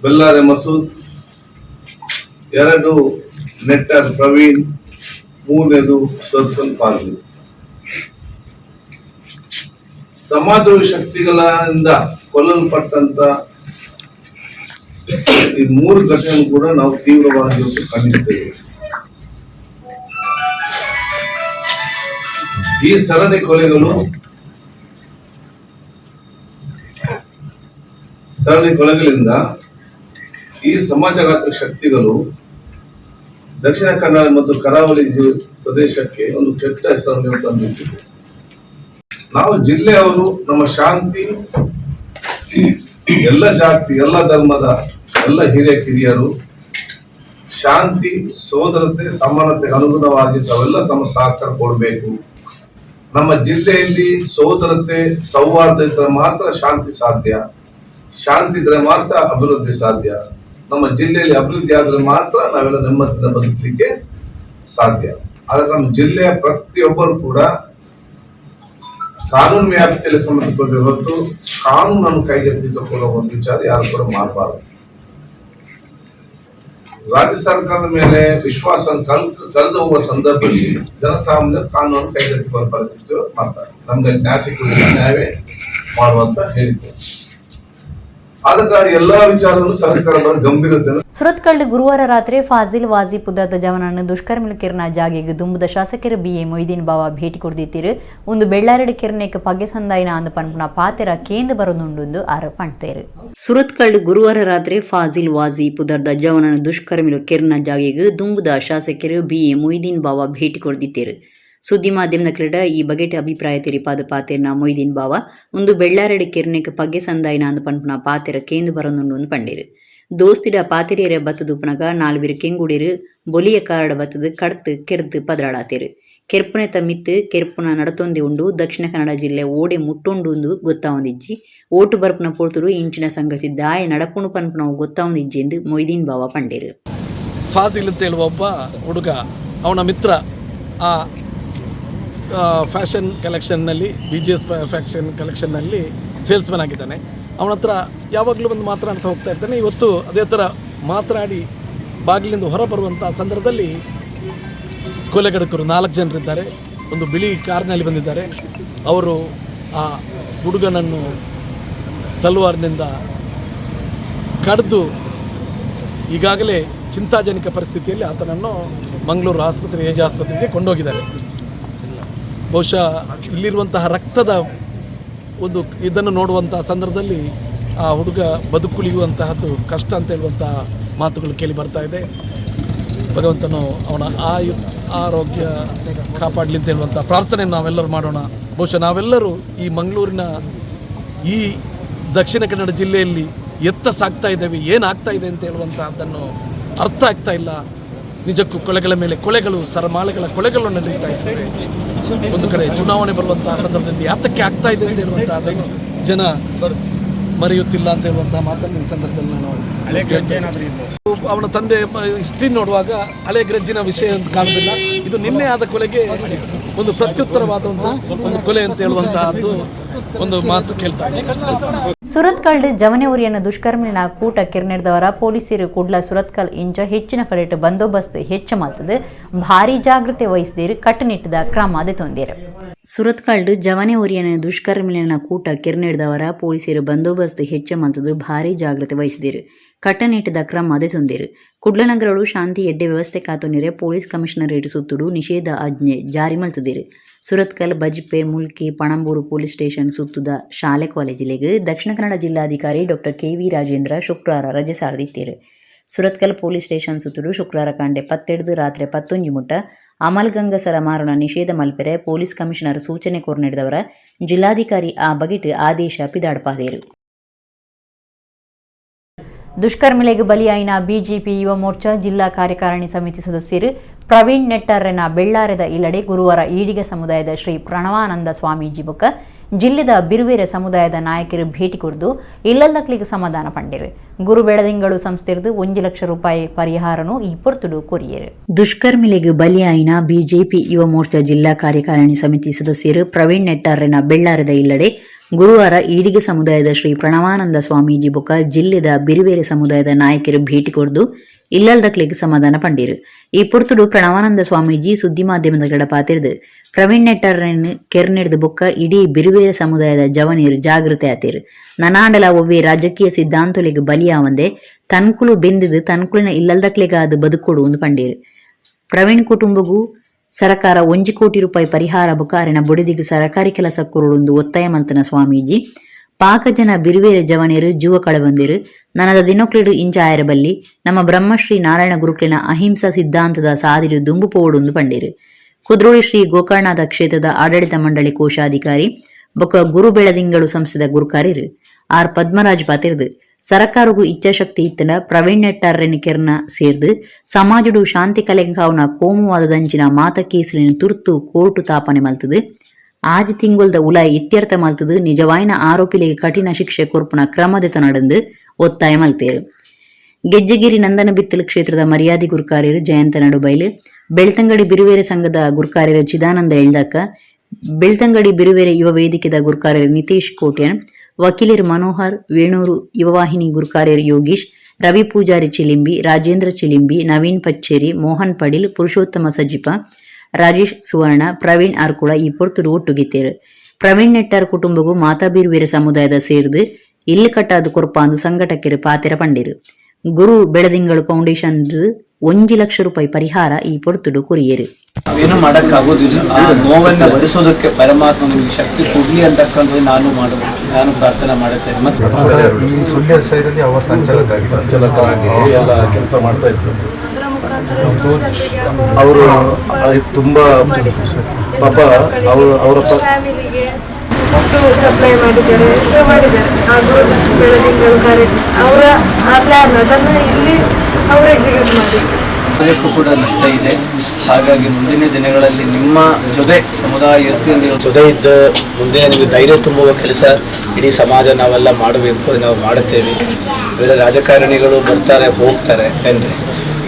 ಬೆಲ್ಲಾರೆ ಮಸೂದ್, ಎರಡು ನೆಟ್ಟರ್ ಪ್ರವೀಣ್, ಮೂರನೇದು ಸುರತ್ಕಲ್ ಫಾಜಿಲ್. ಸಮಾಜ ಶಕ್ತಿಗಳಿಂದ ಕೊಲ್ಲಲ್ಪಟ್ಟಂತ ಈ ಮೂರು ಘಟನೆ ಕೂಡ ನಾವು ತೀವ್ರವಾಗಿ ಖಂಡಿಸ್ತೇವೆ. ಈ ಸರಣಿ ಕೊಲೆಗಳಿಂದ ಈ ಸಮಾಜಘಾತಕ ಶಕ್ತಿಗಳು ದಕ್ಷಿಣ ಕನ್ನಡ ಮತ್ತು ಕರಾವಳಿ ಪ್ರದೇಶಕ್ಕೆ ಒಂದು ಕೆಟ್ಟ ಹೆಸರನ್ನು ತಂದಿಟ್ಟಿದೆ. ನಾವು ಜಿಲ್ಲೆಯವರು ನಮ್ಮ ಶಾಂತಿ, ಎಲ್ಲ ಜಾತಿ, ಎಲ್ಲ ಧರ್ಮದ ಎಲ್ಲ ಹಿರಿಯರು ಶಾಂತಿ, ಸೋದರತೆ, ಸಮಾನತೆಗೆ ಅನುಗುಣವಾಗಿ ತಾವೆಲ್ಲ ತಮ್ಮ ಸಹಕಾರ ಕೊಡಬೇಕು. ನಮ್ಮ ಜಿಲ್ಲೆಯಲ್ಲಿ ಸೋದರತೆ, ಸೌಹಾರ್ದ ಇದ್ದರೆ ಮಾತ್ರ ಶಾಂತಿ ಸಾಧ್ಯ, ಶಾಂತಿ ಇದ್ರೆ ಮಾತ್ರ ಅಭಿವೃದ್ಧಿ ಸಾಧ್ಯ. ನಮ್ಮ ಜಿಲ್ಲೆಯಲ್ಲಿ ಅಭಿವೃದ್ಧಿ ಆದ್ರೆ ಮಾತ್ರ ನಾವೆಲ್ಲ ನೆಮ್ಮದಿಯಿಂದ ಬದುಕಲಿಕ್ಕೆ ಸಾಧ್ಯ. ಆದ್ರೆ ನಮ್ಮ ಜಿಲ್ಲೆಯ ಪ್ರತಿಯೊಬ್ಬರು ಕೂಡ ಕಾನೂನು ವ್ಯಾಪ್ತಿಯಲ್ಲಿ ಕೊಂಡೊಯ್ಬೇಕು ಹೊರತು ಕಾನೂನನ್ನು ಕೈಗೆತ್ತಿಕೊಳ್ಳುವ ಒಂದು ವಿಚಾರ ಯಾರು ಕೂಡ ಮಾಡಬಾರದು. ರಾಜ್ಯ ಸರ್ಕಾರದ ಮೇಲೆ ವಿಶ್ವಾಸ ಕಳೆದು ಹೋಗುವ ಸಂದರ್ಭದಲ್ಲಿ ಜನಸಾಮಾನ್ಯರು ಕಾನೂನನ್ನು ಕೈಗೆತ್ತಿಕೊಳ್ಳುವ ಪರಿಸ್ಥಿತಿ ಮಾಡ್ತಾರೆ. ನಮ್ಗೆ ನ್ಯಾಯ ಸಿಕ್ಕುವುದಿಲ್ಲ, ನ್ಯಾಯವೇ ಮಾಡುವಂತ ಹೇಳಿದ್ರು. ಎಲ್ಲಾ ವಿಚಾರವನ್ನು ಸರ್ಕಾರ ಗಂಭೀರತೆ. ಸುರತ್ಕಲ್ ಗುರುವಾರ ರಾತ್ರಿ ಫಾಜಿಲ್ ವಾಜಿ ಪುದಾದ ಜವನನ್ನು ದುಷ್ಕರ್ಮಿಲು ಕಿರ್ನ ಜಾಗೆಗೆ ದುಂಬುದ ಶಾಸಕರು BA ಮೊಯ್ದೀನ್ ಬಾವ ಭೇಟಿ ಕೊಡ್ದಿತ್ತಿರು ಒಂದು ಬೆಳ್ಳಾರಡು ಕಿರ್ನೆಕ್ ಪಗ್ಗೆ ಸಂದಾಯಿನ ಅಂದ ಪನ್ಪುನ ಪಾತೆರ ಕೇಂದ್ರ ಬರೋದುಂಡು ಆರೋಪ ಮಾಡ್ತೇರು. ಸುರತ್ಕಲ್ ಗುರುವಾರ ರಾತ್ರಿ ಫಾಜಿಲ್ ವಾಜಿ ಪುದಾದ ಜವನನ್ನು ದುಷ್ಕರ್ಮಿಲು ಕಿರ್ನ ಜಾಗೆಗೆ ದುಂಬುದ ಶಾಸಕರು BA ಮೊಯ್ದೀನ್ ಬಾವ ಭೇಟಿ ಕೊಡ್ದಿತ್ತಿರು. ಸುದ್ದಿ ಮಾಧ್ಯಮದ ಕ್ರೀಡ ಈ ಬಗೆಟ್ ಅಭಿಪ್ರಾಯ ತೆರಿಪಾದ ಪಾತೆರ್ನ ಮೊಯ್ದೀನ್ ಬಾವ ಒಂದು ಬೆಳ್ಳಾರಡು ಕಿರ್ನೆಕ್ ಪಗ್ಗೆ ಸಂದಾಯಿನ ಅಂದ ಪನ್ಪುನ ಪಾತೆರ ಕೇಂದ್ರ ಬರೋದುಂಡು ಪಂಡೇರು. ದೋಸ್ತಿಡ ಪಾತಿರಿಯರ ಬತ್ತದು ಪುನಗ ನಾಲ್ವಿರು ಕೆಂಗುಡಿರು ಬೊಲಿಯ ಕಾರಡ ಬತ್ತದು ಕಡ್ತು ಕೆರ್ದು ಪದರಾಡಾತೇರು. ಕೆರ್ಪುನೆ ತಮ್ಮಿತ್ತು ಕೆರ್ಪುನ ನಡತೊಂದೆ ಉಂಡು ದಕ್ಷಿಣ ಕನ್ನಡ ಜಿಲ್ಲೆ ಓಡೆ ಮುಟ್ಟೊಂಡು ಗೊತ್ತಾವಂದಿಜ್ಜಿ ಓಟು ಬರ್ಪುನ ಪೋರ್ತುಡು ಇಂಚಿನ ಸಂಗತಿ ದಾಯ ನಡಪುಣು ಪನ್ಪುನವು ಗೊತ್ತಾವಂದಿಜ್ಜಿ ಎಂದು ಮೊಯ್ದೀನ್ ಬಾವ ಪಂಡೇರು. ಫಾಜಿಲ್ ಅಂತ ಹೇಳುವ ಒಬ್ಬ ಹುಡುಗ, ಅವನ ಮಿತ್ರ ಆ ಫ್ಯಾಷನ್ ಕಲೆಕ್ಷನ್ನಲ್ಲಿ BGS ಫ್ಯಾಷನ್ ಕಲೆಕ್ಷನ್ನಲ್ಲಿ ಸೇಲ್ಸ್ಮನ್ ಆಗಿದ್ದಾನೆ. ಅವನ ಹತ್ರ ಯಾವಾಗಲೂ ಒಂದು ಮಾತನಾಡ್ತಾ ಹೋಗ್ತಾ ಇರ್ತಾನೆ. ಇವತ್ತು ಅದೇ ಥರ ಮಾತನಾಡಿ ಬಾಗಿಲಿಂದ ಹೊರ ಬರುವಂಥ ಸಂದರ್ಭದಲ್ಲಿ ಕೊಲೆಗಡಕರು 4 ಜನರಿದ್ದಾರೆ. ಒಂದು ಬಿಳಿ ಕಾರ್ನಲ್ಲಿ ಬಂದಿದ್ದಾರೆ. ಅವರು ಆ ಹುಡುಗನನ್ನು ತಲವಾರ್ನಿಂದ ಕಡಿದು ಈಗಾಗಲೇ ಚಿಂತಾಜನಕ ಪರಿಸ್ಥಿತಿಯಲ್ಲಿ ಆತನನ್ನು ಮಂಗಳೂರು ಆಸ್ಪತ್ರೆ ಏಜ್ ಆಸ್ಪತ್ರೆಗೆ ಕೊಂಡೋಗಿದ್ದಾರೆ. ಬಹುಶಃ ಇಲ್ಲಿರುವಂತಹ ರಕ್ತದ ಒಂದು ಇದನ್ನು ನೋಡುವಂಥ ಸಂದರ್ಭದಲ್ಲಿ ಆ ಹುಡುಗ ಬದುಕುಳಿಯುವಂತಹದ್ದು ಕಷ್ಟ ಅಂತ ಹೇಳುವಂತಹ ಮಾತುಗಳು ಕೇಳಿ ಬರ್ತಾ ಇದೆ. ಭಗವಂತನು ಅವನ ಆರೋಗ್ಯ ಕಾಪಾಡಲಿ ಅಂತ ಹೇಳುವಂಥ ಪ್ರಾರ್ಥನೆಯನ್ನು ನಾವೆಲ್ಲರೂ ಮಾಡೋಣ. ಬಹುಶಃ ನಾವೆಲ್ಲರೂ ಈ ಮಂಗಳೂರಿನ ಈ ದಕ್ಷಿಣ ಕನ್ನಡ ಜಿಲ್ಲೆಯಲ್ಲಿ ಎತ್ತ ಸಾಗ್ತಾ ಇದ್ದೇವೆ, ಏನಾಗ್ತಾ ಇದೆ ಅಂತ ಹೇಳುವಂತಹದ್ದನ್ನು ಅರ್ಥ ಆಗ್ತಾ ಇಲ್ಲ. ನಿಜಕ್ಕೂ ಕೊಲೆಗಳ ಮೇಲೆ ಕೊಲೆಗಳು, ಸರಮಾಲೆಗಳ ಕೊಲೆಗಳು ನಡೀತಾ ಇರ್ತವೆ. ಒಂದು ಕಡೆ ಚುನಾವಣೆ ಬರುವಂತಹ ಸಂದರ್ಭದಲ್ಲಿ ಯಾತಕ್ಕೆ ಆಗ್ತಾ ಇದೆ ಅಂತ ಹೇಳುವಂತಹದ್ದನ್ನು ಜನ ಮರೆಯುತ್ತಿಲ್ಲ ಅಂತ ಹೇಳುವಂತಹ ಮಾತನ್ನು ಈ ಸಂದರ್ಭದಲ್ಲಿ ನಾನು ಅವನ ತಂದೆ ಹಿಸ್ಟ್ರಿ ನೋಡುವಾಗ ಹಳೆ ಗ್ರಜ್ಜಿನ ವಿಷಯ ಅಂತ ಕಾಣುವುದಿಲ್ಲ. ಇದು ನಿನ್ನೆ ಆದ ಕೊಲೆಗೆ ಒಂದು ಪ್ರತ್ಯುತ್ತರವಾದಂಥ ಒಂದು ಕೊಲೆ ಅಂತ ಹೇಳುವಂತಹದ್ದು ಒಂದು ಮಾತು ಕೇಳ್ತಾ ಇದೆ. ಸುರತ್ಕಲ್ ಜವನೆ ಉರಿಯನ್ನು ದುಷ್ಕರ್ಮಿನ ಕೂಟ ಕಿರ್ನೆಡ್ದವರ ಪೊಲೀಸರು ಕೂಡಲ ಸುರತ್ಕಲ್ ಇಂಚ ಹೆಚ್ಚಿನ ಕಡೆ ಬಂದೋಬಸ್ತ್ ಹೆಚ್ಚು ಮಾಡ್ತದೆ ಭಾರಿ ಜಾಗೃತಿ ವಹಿಸಿದಿರು ಕಟ್ಟುನಿಟ್ಟಿದ ಕ್ರಮ ತೊಂದಿರು. ಸುರತ್ಕಲ್ ಜವನೆ ಉರಿಯನ್ನು ದುಷ್ಕರ್ಮಿನ ಕೂಟ ಕಿರ್ನೆಡ್ದವರ ಪೊಲೀಸರು ಬಂದೋಬಸ್ತ್ ಹೆಚ್ಚು ಮಾಡ್ತದೆ ಭಾರಿ ಜಾಗೃತಿ ವಹಿಸಿದಿರು ಕಟ್ಟುನಿಟ್ಟಿದ ಕ್ರಮ ತೊಂದಿರು. ಕುಡ್ಲನಗರಗಳು ಶಾಂತಿ ಎಡ್ಡೆ ವ್ಯವಸ್ಥೆ ಕಾತೊಂದಿರೆ ಪೊಲೀಸ್ ಕಮಿಷನರೇಟ್ ಸುತ್ತುಡು ನಿಷೇಧ ಆಜ್ಞೆ ಜಾರಿ ಮಲ್ತದಿರು. ಸುರತ್ಕಲ್ ಬಜ್ಪೆ ಮುಲ್ಕಿ ಪಣಂಬೂರು ಪೊಲೀಸ್ ಸ್ಟೇಷನ್ ಸುತ್ತುದ ಶಾಲೆ ಕಾಲೇಜಿಲೆಗೆ ದಕ್ಷಿಣ ಕನ್ನಡ ಜಿಲ್ಲಾಧಿಕಾರಿ ಡಾಕ್ಟರ್ KV ರಾಜೇಂದ್ರ ಶುಕ್ರವಾರ ರಜೆ ಸಾರದಿತ್ತೇರು. ಸುರತ್ಕಲ್ ಪೊಲೀಸ್ ಸ್ಟೇಷನ್ ಸುತ್ತುಡು ಶುಕ್ರವಾರ ಕಂಡೆ 12 ರಾತ್ರಿ 11 ಮುಟ್ಟ ಅಮಲ್ಗಂಗಸರ ಮಾರಣ ನಿಷೇಧ ಮಲ್ಪೆರೆ ಪೊಲೀಸ್ ಕಮಿಷನರ್ ಸೂಚನೆ ಕೊರ್ನೆಡ್ದವರ ಜಿಲ್ಲಾಧಿಕಾರಿ ಆ ಬಗೆಟ್ ಆದೇಶ ಪಿದಾಡ್ಪಾದೇರು. ದುಷ್ಕರ್ಮಿಲೆಗೆ ಬಲಿಯಾಯಿನ ಬಿಜೆಪಿ ಯುವ ಮೋರ್ಚಾ ಜಿಲ್ಲಾ ಕಾರ್ಯಕಾರಿಣಿ ಸಮಿತಿ ಸದಸ್ಯರು ಪ್ರವೀಣ್ ನೆಟ್ಟರ್ರೆನ ಬೆಳ್ಳಾರದ ಇಲ್ಲಡೆ ಗುರುವಾರ ಈಡಿಗ ಸಮುದಾಯದ ಶ್ರೀ ಪ್ರಣವಾನಂದ ಸ್ವಾಮೀಜಿ ಬೊಕ್ಕ ಜಿಲ್ಲೆದ ಬಿರುವೇರೆ ಸಮುದಾಯದ ನಾಯಕರು ಭೇಟಿ ಕುರಿದು ಇಲ್ಲದಕ್ಲಿಗೆ ಸಮಾಧಾನ ಪಂಡಿರು. ಗುರು ಬೆಳದಿಂಗಳು ಸಂಸ್ಥೆರ್ದು 1 ಲಕ್ಷ ರೂಪಾಯಿ ಪರಿಹಾರನು ಈ ಪೊರ್ತುಡು ಕೊರಿಯರು. ದುಷ್ಕರ್ಮಿಲೆಗೆ ಬಲಿಯಾಯಿನ ಬಿಜೆಪಿ ಯುವ ಮೋರ್ಚಾ ಜಿಲ್ಲಾ ಕಾರ್ಯಕಾರಿಣಿ ಸಮಿತಿ ಸದಸ್ಯರು ಪ್ರವೀಣ್ ನೆಟ್ಟಾರ್ರೆನ ಬೆಳ್ಳಾರದ ಇಲ್ಲಡೆ ಗುರುವಾರ ಈಡಿಗ ಸಮುದಾಯದ ಶ್ರೀ ಪ್ರಣವಾನಂದ ಸ್ವಾಮೀಜಿ ಬೊಕ್ಕ ಜಿಲ್ಲೆದ ಬಿರುವೇರೆ ಸಮುದಾಯದ ನಾಯಕರು ಭೇಟಿ ಕೊರ್ದು ಇಲ್ಲದಕ್ಲಿಗೆ ಸಮಾಧಾನ ಪಂಡಿರು. ಈ ಪೊರ್ತುಡು ಪ್ರಣವಾನಂದ ಸ್ವಾಮೀಜಿ ಸುದ್ದಿ ಮಾಧ್ಯಮದ ಕಡೆ ಪಾತಿರ್ದು ಪ್ರವೀಣ್ ನೆಟ್ಟರ್ರನ್ನು ಕೆರ್ನೆಡ್ದು ಬೊಕ್ಕ ಇಡೀ ಬಿರುವೇರೆ ಸಮುದಾಯದ ಜವನೀರು ಜಾಗೃತಿ ಆತಿರು. ನನಾಂಡಲ ಒವ್ವೆ ರಾಜಕೀಯ ಸಿದ್ಧಾಂತಲಿಗೆ ಬಲಿಯಾವಂದೆ ತನ್ಕುಲು ಬೆಂದಿದು ತನ್ಕುಲಿನ ಇಲ್ಲದಕ್ಲಿಗಾದ ಬದುಕೊಡು ಒಂದು ಪಂಡಿರು. ಪ್ರವೀಣ್ ಕುಟುಂಬಗೂ ಸರಕಾರ 1 ಕೋಟಿ ರೂಪಾಯಿ ಪರಿಹಾರ ಬುಕಾರಿನ ಬುಡಿದಿಗೆ ಸರಕಾರಿ ಕೆಲಸ ಕೊರಡೊಂದು ಒತ್ತಾಯ ಮಂತನ ಸ್ವಾಮೀಜಿ ಪಾಕಜನ ಬಿರುವೇರೆ ಜವನೇರು ಜೀವ ಕಳಬಂದಿರು ನನದ ದಿನೊಕ್ಲಿಡು ಇಂಚ ಆಯರಬಲ್ಲಿ ನಮ್ಮ ಬ್ರಹ್ಮಶ್ರೀ ನಾರಾಯಣ ಗುರುಕ್ಲಿನ ಅಹಿಂಸಾ ಸಿದ್ಧಾಂತದ ಸಾದಿರು ದುಂಬು ಪೋಡುಂದು ಪಂಡಿರು. ಕುದ್ರೋಳಿ ಶ್ರೀ ಗೋಕರ್ಣನಾಥ ಕ್ಷೇತ್ರದ ಆಡಳಿತ ಮಂಡಳಿ ಕೋಶಾಧಿಕಾರಿ ಬೊಕ್ಕ ಗುರು ಬೆಳದಿಂಗಳು ಸಂಸ್ಥೆದ ಗುರುಕಾರಿರು ಆರ್ ಪದ್ಮರಾಜ್ ಪಾತಿರ್ದು ಸರಕಾರಗೂ ಇಚ್ಛಾಶಕ್ತಿ ಇತ್ತನ ಪ್ರವೀಣ್ ನೆಟ್ಟಾರ್ರೆನ ಕೆರ್ನ ಸೇರ್ದು ಸಮಾಜಡು ಶಾಂತಿ ಕಲೆಂಕಾವ್ನ ಕೋಮುವಾದದಂಚಿನ ಮಾತ ಕೇಸಲಿನ ತುರ್ತು ಕೋರ್ಟು ತಾಪನೆ ಮಲ್ತದು ಆಜ್ ತಿಂಗೊಲ್ದ ಉಲಾಯಿ ಇತ್ಯರ್ಥ ಮಲ್ತದು ನಿಜವಾಯಿನ ಆರೋಪಿಲಿಗೆ ಕಠಿಣ ಶಿಕ್ಷೆ ಕೊರ್ಪುನ ಕ್ರಮದೆತ ನಡೆದು ಒತ್ತಾಯ ಮಲ್ತೇರು. ಗೆಜ್ಜಗಿರಿ ನಂದನ ಬಿತ್ತಲು ಕ್ಷೇತ್ರದ ಮರ್ಯಾದಿ ಗುರುಕಾರ್ಯರು ಜಯಂತ ನಡುಬೈಲು, ಬೆಳ್ತಂಗಡಿ ಬಿರುವೇರೆ ಸಂಘದ ಗುರುಕಾರ್ಯರು ಚಿದಾನಂದ ಎಳ್ದಕ್ಕ, ಬೆಳ್ತಂಗಡಿ ಬಿರುವೇರೆ ಯುವ ವೇದಿಕೆದ ಗುರುಕಾರ್ಯರು ನಿತೀಶ್ ಕೋಟ್ಯನ್, ವಕೀಲರು ಮನೋಹರ್ ವೇಣೂರು, ಯುವವಾಹಿನಿ ಗುರುಕಾರ್ಯರು ಯೋಗೀಶ್, ರವಿ ಪೂಜಾರಿ ಚಿಲಿಂಬಿ, ರಾಜೇಂದ್ರ ಚಿಲಿಂಬಿ, ನವೀನ್ ಪಚ್ಚೇರಿ, ಮೋಹನ್ ಪಡಿಲ್, ಪುರುಷೋತ್ತಮ ಸಜಿಪ, ರಾಜೇಶ್ ಸುವರ್ಣ, ಪ್ರವೀಣ್ ಆರ್ಕುಳ ಈ ಪೊರ್ತುಡು ಒಟ್ಟುಗಿತ್ತೇರು. ಪ್ರವೀಣ್ ನೆಟ್ಟಾರ್ ಕುಟುಂಬಗೂ ಮಾತಾ ಬಿರುವೇರೆ ಸಮುದಾಯದ ಸೇರ್ದು ಇಲ್ಲಿ ಕಟ್ಟಾದ ಕೊರ್ಪಾಂದು ಸಂಘಟಕರು ಪಾತೆರ ಪಂಡಿರು. ಗುರು ಬೆಳದಿಂಗಳು ಫೌಂಡೇಶನ್ 1 ಲಕ್ಷ ರೂಪಾಯಿ ಪರಿಹಾರ ಈ ಪೊರ್ತುಡು ಕೊರಿಯರು. ನಾವೇನು ಮಾಡೋಕ್ಕಾಗೋದಿಲ್ಲ. ಆ ನೋವನ್ನು ಭರಿಸೋದಕ್ಕೆ ಪರಮಾತ್ಮ ನಿಮಗೆ ಶಕ್ತಿ ಕೊಡ್ಲಿ ಅಂತಕ್ಕಂಥದ್ದು ನಾನು ಪ್ರಾರ್ಥನೆ ಮಾಡುತ್ತೇನೆ. ಮತ್ತು ಸುಳ್ಯ ಸೈಡಲ್ಲಿ ಅವರು ಸಂಚಾಲಕರಾಗಿ ಎಲ್ಲ ಕೆಲಸ ಮಾಡ್ತಾ ಇದ್ರು. ಅವರು ತುಂಬಾ ಪಾಪ ಅವರ ಫುಡ್ ಸಪ್ಲೈ ಮಾಡಿದ್ದಾರೆ, ಎಷ್ಟೋ ಮಾಡಿದ್ದಾರೆ. ಹಾಗೂ ಬೆಳದಿಂಗಳು ಅವರ ಆ ಪ್ಲಾನ್ ಅದನ್ನು ಇಲ್ಲಿ ಅವರು ಎಕ್ಸಿಕ್ಯೂಟ್ ಮಾಡಿದ್ದಾರೆ. ಅದಕ್ಕೂ ಕೂಡ ನಷ್ಟ ಇದೆ. ಹಾಗಾಗಿ ಮುಂದಿನ ದಿನಗಳಲ್ಲಿ ನಿಮ್ಮ ಜೊತೆ ಸಮುದಾಯ ಜೊತೆ ಇದ್ದ ಮುಂದೆ ನಿಮಗೆ ಧೈರ್ಯ ತುಂಬುವ ಕೆಲಸ ಇಡೀ ಸಮಾಜ ನಾವೆಲ್ಲ ಮಾಡಬೇಕು, ನಾವು ಮಾಡುತ್ತೇವೆ. ಬೇರೆ ರಾಜಕಾರಣಿಗಳು ಬರ್ತಾರೆ ಹೋಗ್ತಾರೆ ಅಂದರೆ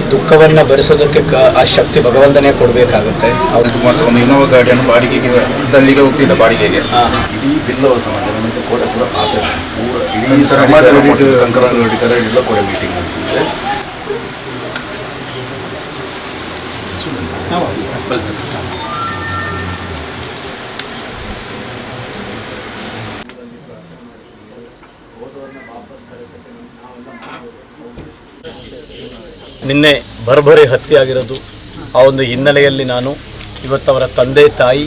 ಈ ದುಃಖವನ್ನು ಭರಿಸೋದಕ್ಕೆ ಆ ಶಕ್ತಿ ಭಗವಂತನೇ ಕೊಡಬೇಕಾಗುತ್ತೆ. ಒಂದು ಇನ್ನೋವಾ ಗಾಡಿಯನ್ನು ಬಾಡಿಗೆಗೆ ದಲ್ಲಿಗೆ ಹೋಗ್ತಿದ್ದ ಬಾಡಿಗೆಗೆ ಇಡೀ ಬಿಲ್ಲವ ಸಮಾಜ ಮತ್ತು ಕೂಡ ಕೂಡ ಇಡೀ ಸಮಾಜ ಎಲ್ಲ ಕೂಡ ಮೀಟಿಂಗ್ ಆಗ್ತಿದೆ. ನಿನ್ನೆ ಭರ್ಭರಿ ಹತ್ಯೆಯಾಗಿರೋದು ಆ ಒಂದು ಹಿನ್ನೆಲೆಯಲ್ಲಿ ನಾನು ಇವತ್ತು ಅವರ ತಂದೆ ತಾಯಿ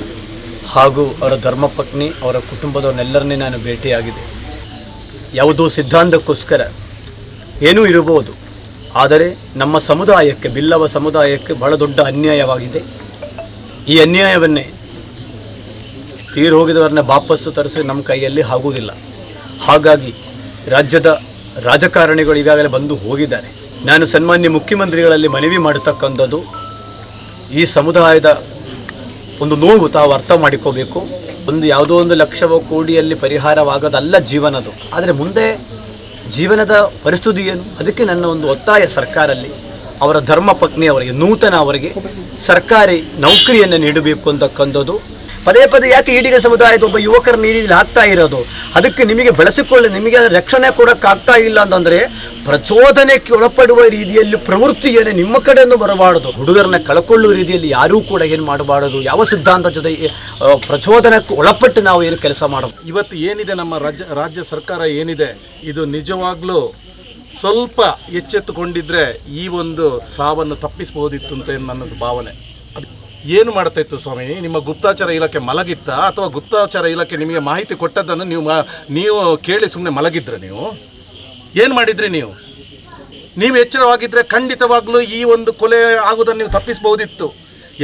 ಹಾಗೂ ಅವರ ಧರ್ಮಪತ್ನಿ ಅವರ ಕುಟುಂಬದವನ್ನೆಲ್ಲರನ್ನೇ ನಾನು ಭೇಟಿಯಾಗಿದೆ. ಯಾವುದೋ ಸಿದ್ಧಾಂತಕ್ಕೋಸ್ಕರ ಏನೂ ಇರಬಹುದು, ಆದರೆ ನಮ್ಮ ಸಮುದಾಯಕ್ಕೆ, ಬಿಲ್ಲವ ಸಮುದಾಯಕ್ಕೆ ಬಹಳ ದೊಡ್ಡ ಅನ್ಯಾಯವಾಗಿದೆ. ಈ ಅನ್ಯಾಯವನ್ನೇ ತೀರು ಹೋಗಿದವರನ್ನ ವಾಪಸ್ಸು ತರಿಸಿ ನಮ್ಮ ಕೈಯಲ್ಲಿ ಆಗುವುದಿಲ್ಲ. ಹಾಗಾಗಿ ರಾಜ್ಯದ ರಾಜಕಾರಣಿಗಳು ಈಗಾಗಲೇ ಬಂದು ಹೋಗಿದ್ದಾರೆ. ನಾನು ಸನ್ಮಾನ್ಯ ಮುಖ್ಯಮಂತ್ರಿಗಳಲ್ಲಿ ಮನವಿ ಮಾಡತಕ್ಕಂಥದ್ದು, ಈ ಸಮುದಾಯದ ಒಂದು ನೋವು ತಾವು ಅರ್ಥ ಮಾಡಿಕೋಬೇಕು. ಯಾವುದೋ ಒಂದು ಲಕ್ಷವೋ ಕೋಟಿಯಲ್ಲಿ ಪರಿಹಾರವಾಗೋದಲ್ಲ ಜೀವನದು, ಆದರೆ ಮುಂದೆ ಜೀವನದ ಪರಿಸ್ಥಿತಿ ಏನು, ಅದಕ್ಕೆ ನನ್ನ ಒಂದು ಒತ್ತಾಯ ಸರ್ಕಾರಲ್ಲಿ ಅವರ ಧರ್ಮಪತ್ನಿ ಅವರಿಗೆ ನೂತನ ಅವರಿಗೆ ಸರ್ಕಾರಿ ನೌಕರಿಯನ್ನು ನೀಡಬೇಕು ಅಂತಕ್ಕಂಥದ್ದು. ಪದೇ ಪದೇ ಯಾಕೆ ಈಡಿಗ ಸಮುದಾಯದ ಒಬ್ಬ ಯುವಕರ ನೀರಿನಲ್ಲಿ ಹಾಕ್ತಾ ಇರೋದು, ಅದಕ್ಕೆ ನಿಮಗೆ ಬೆಳೆಸಿಕೊಳ್ಳಿ, ನಿಮಗೆ ರಕ್ಷಣೆ ಕೊಡೋಕ್ಕಾಗ್ತಾ ಇಲ್ಲ ಅಂತಂದರೆ ಪ್ರಚೋದನೆಗೆ ಒಳಪಡುವ ರೀತಿಯಲ್ಲಿ ಪ್ರವೃತ್ತಿಯನ್ನೇ ನಿಮ್ಮ ಕಡೆಯಿಂದ ಬರಬಾರದು. ಹುಡುಗರನ್ನ ಕಳ್ಕೊಳ್ಳುವ ರೀತಿಯಲ್ಲಿ ಯಾರೂ ಕೂಡ ಏನು ಮಾಡಬಾರದು. ಯಾವ ಸಿದ್ಧಾಂತ ಜೊತೆ ಪ್ರಚೋದನಕ್ಕೆ ಒಳಪಟ್ಟು ನಾವು ಏನು ಕೆಲಸ ಮಾಡೋದು. ಇವತ್ತು ಏನಿದೆ ನಮ್ಮ ರಾಜ್ಯ ಸರ್ಕಾರ ಏನಿದೆ, ಇದು ನಿಜವಾಗ್ಲೂ ಸ್ವಲ್ಪ ಎಚ್ಚೆತ್ತುಕೊಂಡಿದ್ರೆ ಈ ಒಂದು ಸಾವನ್ನು ತಪ್ಪಿಸಬಹುದಿತ್ತು ಅಂತ ನನ್ನದು ಭಾವನೆ. ಏನು ಮಾಡ್ತಾ ಇತ್ತು ಸ್ವಾಮಿ, ನಿಮ್ಮ ಗುಪ್ತಚರ ಇಲಾಖೆ ಮಲಗಿತ್ತ ಅಥವಾ ಗುಪ್ತಚರ ಇಲಾಖೆ ನಿಮಗೆ ಮಾಹಿತಿ ಕೊಟ್ಟದ್ದನ್ನು ನೀವು ಕೇಳಿ ಸುಮ್ಮನೆ ಮಲಗಿದ್ರೆ ನೀವು ಏನು ಮಾಡಿದ್ರಿ? ನೀವು ಎಚ್ಚರವಾಗಿದ್ದರೆ ಖಂಡಿತವಾಗ್ಲೂ ಈ ಒಂದು ಕೊಲೆ ಆಗೋದನ್ನು ನೀವು ತಪ್ಪಿಸಬಹುದಿತ್ತು.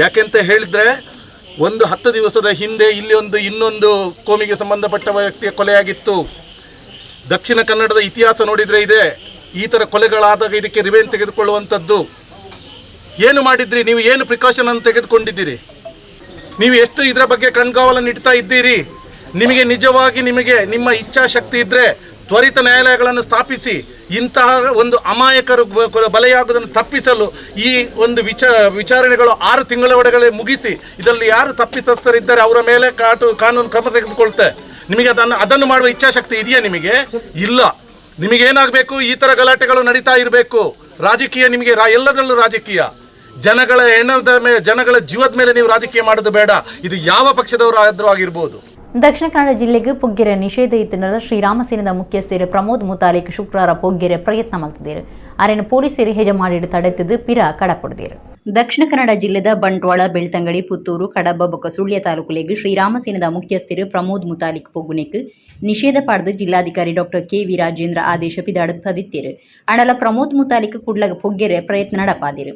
ಯಾಕೆಂತ ಹೇಳಿದರೆ, ಒಂದು 10 ದಿವಸದ ಹಿಂದೆ ಇಲ್ಲಿ ಇನ್ನೊಂದು ಕೋಮಿಗೆ ಸಂಬಂಧಪಟ್ಟ ವ್ಯಕ್ತಿಯ ಕೊಲೆಯಾಗಿತ್ತು. ದಕ್ಷಿಣ ಕನ್ನಡದ ಇತಿಹಾಸ ನೋಡಿದರೆ ಇದೆ, ಈ ಥರ ಕೊಲೆಗಳಾದಾಗ ಇದಕ್ಕೆ ರಿವೆಂಜ್ ತೆಗೆದುಕೊಳ್ಳುವಂಥದ್ದು. ಏನು ಮಾಡಿದ್ರಿ ನೀವು? ಏನು ಪ್ರಿಕಾಷನ್ ಅನ್ನು ತೆಗೆದುಕೊಂಡಿದ್ದೀರಿ? ನೀವು ಎಷ್ಟು ಇದರ ಬಗ್ಗೆ ಕಣ್ಗಾವಲನ್ನು ಇಡ್ತಾ ಇದ್ದೀರಿ? ನಿಮಗೆ ನಿಜವಾಗಿ ನಿಮ್ಮ ಇಚ್ಛಾಶಕ್ತಿ ಇದ್ದರೆ ತ್ವರಿತ ನ್ಯಾಯಾಲಯಗಳನ್ನು ಸ್ಥಾಪಿಸಿ ಇಂತಹ ಒಂದು ಅಮಾಯಕರು ಬಲೆಯಾಗುವುದನ್ನು ತಪ್ಪಿಸಲು ಈ ಒಂದು ವಿಚಾರಣೆಗಳು 6 ತಿಂಗಳ ಒಳಗಡೆ ಮುಗಿಸಿ ಇದರಲ್ಲಿ ಯಾರು ತಪ್ಪಿತಸ್ಥರಿದ್ದಾರೆ ಅವರ ಮೇಲೆ ಕಾನೂನು ಕ್ರಮ ತೆಗೆದುಕೊಳ್ತೆ. ನಿಮಗೆ ಅದನ್ನು ಮಾಡುವ ಇಚ್ಛಾಶಕ್ತಿ ಇದೆಯಾ ನಿಮಗೆ? ಇಲ್ಲ. ನಿಮಗೇನಾಗಬೇಕು, ಈ ಥರ ಗಲಾಟೆಗಳು ನಡೀತಾ ಇರಬೇಕು. ರಾಜಕೀಯ ನಿಮಗೆ ಎಲ್ಲದರಲ್ಲೂ ರಾಜಕೀಯ, ಜನಗಳ ಹೆಣದ ಮೇಲೆ, ಜನಗಳ ಜೀವದ ಮೇಲೆ ನೀವು ರಾಜಕೀಯ ಮಾಡೋದು ಬೇಡ. ಇದು ಯಾವ ಪಕ್ಷದವರು ಆದರೂ ಆಗಿರ್ಬೋದು. ದಕ್ಷಿಣ ಕನ್ನಡ ಜಿಲ್ಲೆಗೆ ಪೊಗ್ಗೆರೆ ನಿಷೇಧ ಇತ್ತಿನಲ್ಲ ಶ್ರೀರಾಮಸೇನದ ಮುಖ್ಯಸ್ಥರು ಪ್ರಮೋದ್ ಮುತಾಲಿಕ್ ಶುಕ್ರವಾರ ಪೊಗ್ಗೆರೆ ಪ್ರಯತ್ನ ಮಾಡ್ತಿದ್ದಾರೆ. ಅರೇನು ಪೊಲೀಸರು ಹೆಜ ಮಾಡಿಟ್ಟು ತಡೆತಿದ್ದು ಪಿರ ಕಡಪಡ್ದಿರು. ದಕ್ಷಿಣ ಕನ್ನಡ ಜಿಲ್ಲೆದ ಬಂಟ್ವಾಳ, ಬೆಳ್ತಂಗಡಿ, ಪುತ್ತೂರು, ಕಡಬ ಬೊಕ್ಕ ಸುಳ್ಯ ತಾಲೂಕುಲೆಗೆ ಶ್ರೀರಾಮಸೇನದ ಮುಖ್ಯಸ್ಥರು ಪ್ರಮೋದ್ ಮುತಾಲಿಕ್ ಪೊಗ್ಗುನೆಕ್ ನಿಷೇಧ ಪಾಡ್ದು ಜಿಲ್ಲಾಧಿಕಾರಿ ಡಾಕ್ಟರ್ ಕೆ.ವಿ. ರಾಜೇಂದ್ರ ಆದೇಶ ಪಿದಾಡು ಪದಿತ್ತಿರು. ಅಣಲ ಪ್ರಮೋದ್ ಮುತಾಲಿಕ್ ಕುಡ್ಲಗ ಪೊಗ್ಗೆರೆ ಪ್ರಯತ್ನ ನಡಪಾದಿರು.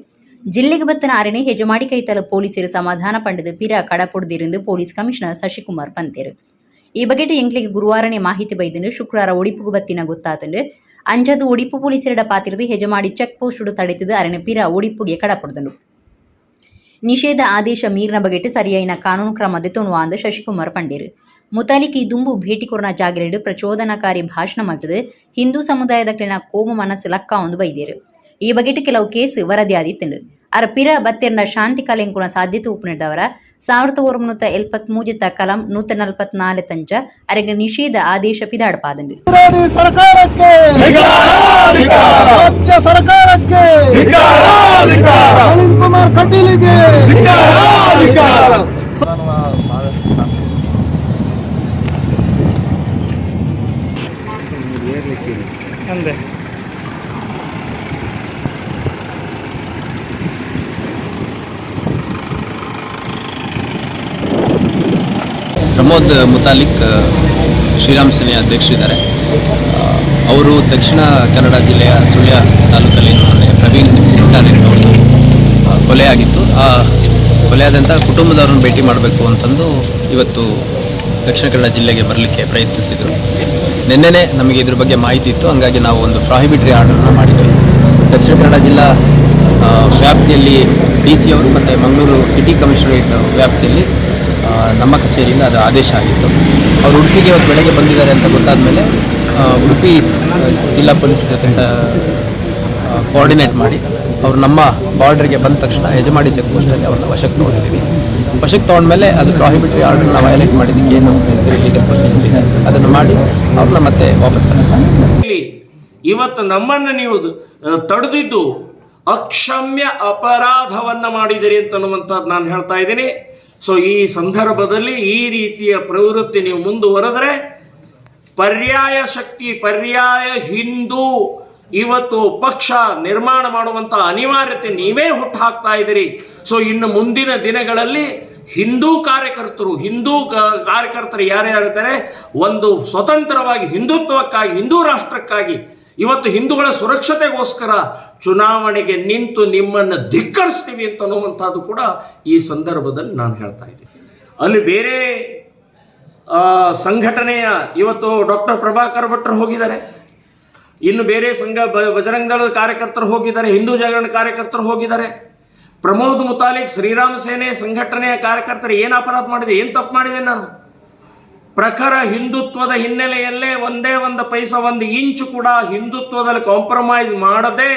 ಜಿಲ್ಲೆಗೆ ಬತ್ತನ ಅರಣೆ ಹೆಜಮಾಡಿ ಕೈತಲ ಪೊಲೀಸರು ಸಮಾಧಾನ ಪಂಡದು ಪಿರ ಕಡಪೊಡ್ದಿருந்து ಪೊಲೀಸ್ ಕಮಿಷನರ್ ಶಶಿಕುಮಾರ್ ಪಂತೇರು. ಈ ಬಗೆಟ್ ಎಂಕ್ಲಿಗೆ ಗುರುವಾರನೇ ಮಾಹಿತಿ ಬೈದನು ಶುಕ್ರವಾರ ಒಡಿಪುಗು ಬತ್ತಿನ ಗೊತ್ತಾತಂಡು ಅಂಜದು ಒಡಿಪು ಪೊಲೀಸರಿಡ ಪಾತಿರದು ಹೆಜಮಾಡಿ ಚೆಕ್ ಪೋಸ್ಟ್ ತಡೆತದು ಅರಣೆ ಪಿರ ಒಡಿಪುಗೆ ಕಡಪೊಡ್ದನು. ನಿಷೇಧ ಆದೇಶ ಮೀರಿನ ಬಗೆಟ್ ಸರಿಯಾಯಿನ ಕಾನೂನು ಕ್ರಮ ದೆತೊನುವ ಅಂದ ಶಶಿಕುಮಾರ್ ಪಂಡೇರು. ಮುತಾಲಿಕ್ ಈ ದುಂಬು ಭೇಟಿ ಕೊರನ ಜಾಗರೆಡು ಪ್ರಚೋದನಕಾರಿ ಭಾಷಣ ಮಲ್ತದು ಹಿಂದೂ ಸಮುದಾಯದ ಕೆಲ ಕೋಮ ಮನಸ್ಸು ಲಕ್ಕ ಒಂದು ಬೈದೇರು. ಈ ಬಗೆಟ್ ಕೆಲವು ಕೇಸ್ ವರದಿಯಾದಿತ್ತಂಡು. ಅರ ಪಿರ ಬತ್ತೆರ್ನ ಶಾಂತಿ ಕಲೆಂಕುನ ಸಾಧ್ಯತೆ ಉಪ್ಪುನಿಟ್ಟವರ 1973 ಕಲಂ 144 ತಂಚ ಅರೆಗೆ ನಿಷೇಧ ಆದೇಶ ಪಿದಾಡಪಾದಂಡು. ಸರ್ಕಾರಕ್ಕೆ ರಾಜ್ಯ ಸರ್ಕಾರಕ್ಕೆ ಅನಿಲ್ ಕುಮಾರ್ ಕಟೀಲಿಗೆ ಅಂದೆ ಪ್ರಮೋದ್ ಮುತಾಲಿಕ್ ಶ್ರೀರಾಮ್ ಸೇನೆಯ ಅಧ್ಯಕ್ಷರಿದ್ದಾರೆ. ಅವರು ದಕ್ಷಿಣ ಕನ್ನಡ ಜಿಲ್ಲೆಯ ಸುಳ್ಯ ತಾಲೂಕಲ್ಲಿ ಪ್ರವೀಣ್ ಅವ್ರದ್ದು ಕೊಲೆಯಾಗಿತ್ತು. ಆ ಕೊಲೆಯಾದಂಥ ಕುಟುಂಬದವ್ರನ್ನ ಭೇಟಿ ಮಾಡಬೇಕು ಅಂತಂದು ಇವತ್ತು ದಕ್ಷಿಣ ಕನ್ನಡ ಜಿಲ್ಲೆಗೆ ಬರಲಿಕ್ಕೆ ಪ್ರಯತ್ನಿಸಿದರು. ನಿನ್ನೆನೇ ನಮಗೆ ಇದ್ರ ಬಗ್ಗೆ ಮಾಹಿತಿ ಇತ್ತು, ಹಂಗಾಗಿ ನಾವು ಒಂದು ಪ್ರಾಹಿಬಿಟರಿ ಆರ್ಡರ್ನ ಮಾಡಿದ್ವಿ. ದಕ್ಷಿಣ ಕನ್ನಡ ಜಿಲ್ಲಾ ವ್ಯಾಪ್ತಿಯಲ್ಲಿ DC ಅವರು ಮತ್ತು ಮಂಗಳೂರು ಸಿಟಿ ಕಮಿಷನರೇಟ್ ವ್ಯಾಪ್ತಿಯಲ್ಲಿ ನಮ್ಮ ಕಚೇರಿಯಿಂದ ಅದು ಆದೇಶ ಆಗಿತ್ತು. ಅವರು ಉಡುಪಿಗೆ ಇವತ್ತು ಬೆಳಗ್ಗೆ ಬಂದಿದ್ದಾರೆ ಅಂತ ಗೊತ್ತಾದ ಮೇಲೆ ಉಡುಪಿ ಜಿಲ್ಲಾ ಪೊಲೀಸ್ ಜೊತೆ ಕೋಆರ್ಡಿನೇಟ್ ಮಾಡಿ ಅವರು ನಮ್ಮ ಬಾರ್ಡರ್ಗೆ ಬಂದ ತಕ್ಷಣ ಯಜಮಾಡಿ ಚೆಕ್ ಪೋಸ್ಟಲ್ಲಿ ಅವ್ರನ್ನ ವಶಕ್ಕೆ ತೊಗೊಂಡಿದ್ದೀವಿ. ವಶಕ್ಕೆ ತೊಗೊಂಡ್ಮೇಲೆ ಅದು ಪ್ರಾಹಿಬಿಟರಿ ಆರ್ಡರ್ನ ವೈಲೇಟ್ ಮಾಡಿದ್ದಕ್ಕೆ ಏನು ಲೀಗಲ್ ಪ್ರೊಸೀಜರ್ ಇದೆ ಅದನ್ನು ಮಾಡಿ ಅವ್ರನ್ನ ಮತ್ತೆ ವಾಪಸ್ ಕಳಿಸ್ತಾರೆ. ಇವತ್ತು ನಮ್ಮನ್ನು ನೀವು ತಡೆದಿದ್ದು ಅಕ್ಷಮ್ಯ ಅಪರಾಧವನ್ನು ಮಾಡಿದಿರಿ ಅಂತನ್ನುವಂಥದ್ದು ನಾನು ಹೇಳ್ತಾ ಇದ್ದೀನಿ. ಸೊ ಈ ಸಂದರ್ಭದಲ್ಲಿ ಈ ರೀತಿಯ ಪ್ರವೃತ್ತಿ ನೀವು ಮುಂದುವರೆದರೆ ಪರ್ಯಾಯ ಶಕ್ತಿ, ಪರ್ಯಾಯ ಹಿಂದೂ ಇವತ್ತು ಪಕ್ಷ ನಿರ್ಮಾಣ ಮಾಡುವಂಥ ಅನಿವಾರ್ಯತೆ ನೀವೇ ಹುಟ್ಟು ಹಾಕ್ತಾ ಇದ್ದೀರಿ. ಸೊ ಇನ್ನು ಮುಂದಿನ ದಿನಗಳಲ್ಲಿ ಹಿಂದೂ ಕಾರ್ಯಕರ್ತರು ಯಾರ್ಯಾರಿದ್ದಾರೆ, ಒಂದು ಸ್ವತಂತ್ರವಾಗಿ ಹಿಂದುತ್ವಕ್ಕಾಗಿ, ಹಿಂದೂ ರಾಷ್ಟ್ರಕ್ಕಾಗಿ, ಇವತ್ತು ಹಿಂದೂಗಳ ಸುರಕ್ಷತೆಗೋಸ್ಕರ ಚುನಾವಣೆಗೆ ನಿಂತು ನಿಮ್ಮನ್ನು ಧಿಕ್ಕರಿಸ್ತೀವಿ ಅಂತ ಅನ್ನುವಂಥದ್ದು ಕೂಡ ಈ ಸಂದರ್ಭದಲ್ಲಿ ನಾನು ಹೇಳ್ತಾ ಇದ್ದೀನಿ. ಅಲ್ಲಿ ಬೇರೆ ಸಂಘಟನೆಯ ಇವತ್ತು ಡಾಕ್ಟರ್ ಪ್ರಭಾಕರ್ ಭಟ್ರು ಹೋಗಿದ್ದಾರೆ, ಇನ್ನು ಬೇರೆ ಬಜರಂಗ ದಳದ ಕಾರ್ಯಕರ್ತರು ಹೋಗಿದ್ದಾರೆ, ಹಿಂದೂ ಜಾಗರಣ ಕಾರ್ಯಕರ್ತರು ಹೋಗಿದ್ದಾರೆ. ಪ್ರಮೋದ್ ಮುತಾಲಿಕ್ ಶ್ರೀರಾಮ ಸೇನೆ ಸಂಘಟನೆಯ ಕಾರ್ಯಕರ್ತರು ಏನು ಅಪರಾಧ ಮಾಡಿದೆ, ಏನು ತಪ್ಪು ಮಾಡಿದೆ? ನಾನು ಪ್ರಖರ ಹಿಂದುತ್ವದ ಹಿನ್ನೆಲೆಯಲ್ಲೇ ಒಂದೇ ಒಂದು ಪೈಸಾ, ಒಂದು ಇಂಚು ಕೂಡ ಹಿಂದುತ್ವದಲ್ಲಿ ಕಾಂಪ್ರಮೈಸ್ ಮಾಡದೆ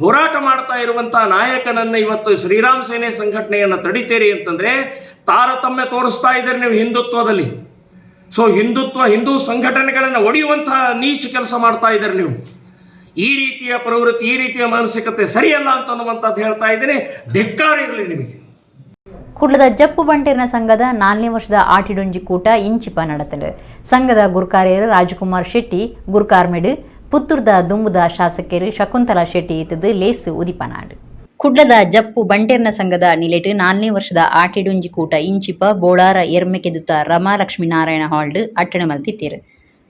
ಹೋರಾಟ ಮಾಡ್ತಾ ಇರುವಂಥ ನಾಯಕನನ್ನು ಇವತ್ತು ಶ್ರೀರಾಮ ಸೇನೆ ಸಂಘಟನೆಯನ್ನು ತಡಿತೀರಿ ಅಂತಂದರೆ ತಾರತಮ್ಯ ತೋರಿಸ್ತಾ ಇದ್ದೀರಿ ನೀವು ಹಿಂದುತ್ವದಲ್ಲಿ. ಸೊ ಹಿಂದೂ ಸಂಘಟನೆಗಳನ್ನು ಒಡೆಯುವಂತಹ ನೀಚ ಕೆಲಸ ಮಾಡ್ತಾ ಇದ್ದಾರೆ ನೀವು. ಈ ರೀತಿಯ ಪ್ರವೃತ್ತಿ, ಈ ರೀತಿಯ ಮಾನಸಿಕತೆ ಸರಿಯಲ್ಲ ಅಂತ ಅನ್ನುವಂಥದ್ದು ಹೇಳ್ತಾ ಇದ್ದೀನಿ. ಧಿಕ್ಕಾರ ಇರಲಿ ನಿಮಗೆ. ಕುಡ್ಲದ ಜಪ್ಪು ಬಂಟೇರ್ನ ಸಂಘದ 4ನೇ ವರ್ಷದ ಆಟಿಡೊಂಜಿ ಕೂಟ ಇಂಚಿಪ ನಡತಲು ಸಂಘದ ಗುರುಕಾರ್ಯರು ರಾಜಕುಮಾರ್ ಶೆಟ್ಟಿ ಗುರುಕಾರ್ಮೆಡ್, ಪುತ್ತೂರ್ದ ದುಂಬುದ ಶಾಸಕರು ಶಕುಂತಲಾ ಶೆಟ್ಟಿ ಇತ್ತದು ಲೇಸು ಉದಿಪನಾಡು. ಕುಡ್ಲದ ಜಪ್ಪು ಬಂಟೇರ್ನ ಸಂಘದ ನಿಲೆಟ್ 4ನೇ ವರ್ಷದ ಆಟಿಡೊಂಜಿ ಕೂಟ ಇಂಚಿಪ ಬೋಳಾರ ಎರ್ಮೆಕೆದುತ್ತ ರಮಾಲಕ್ಷ್ಮೀನಾರಾಯಣ ಹಾಲ್ಡ್ ಅಟ್ಟಣೆ ಮಲ್ತಿತ್ತೇರು.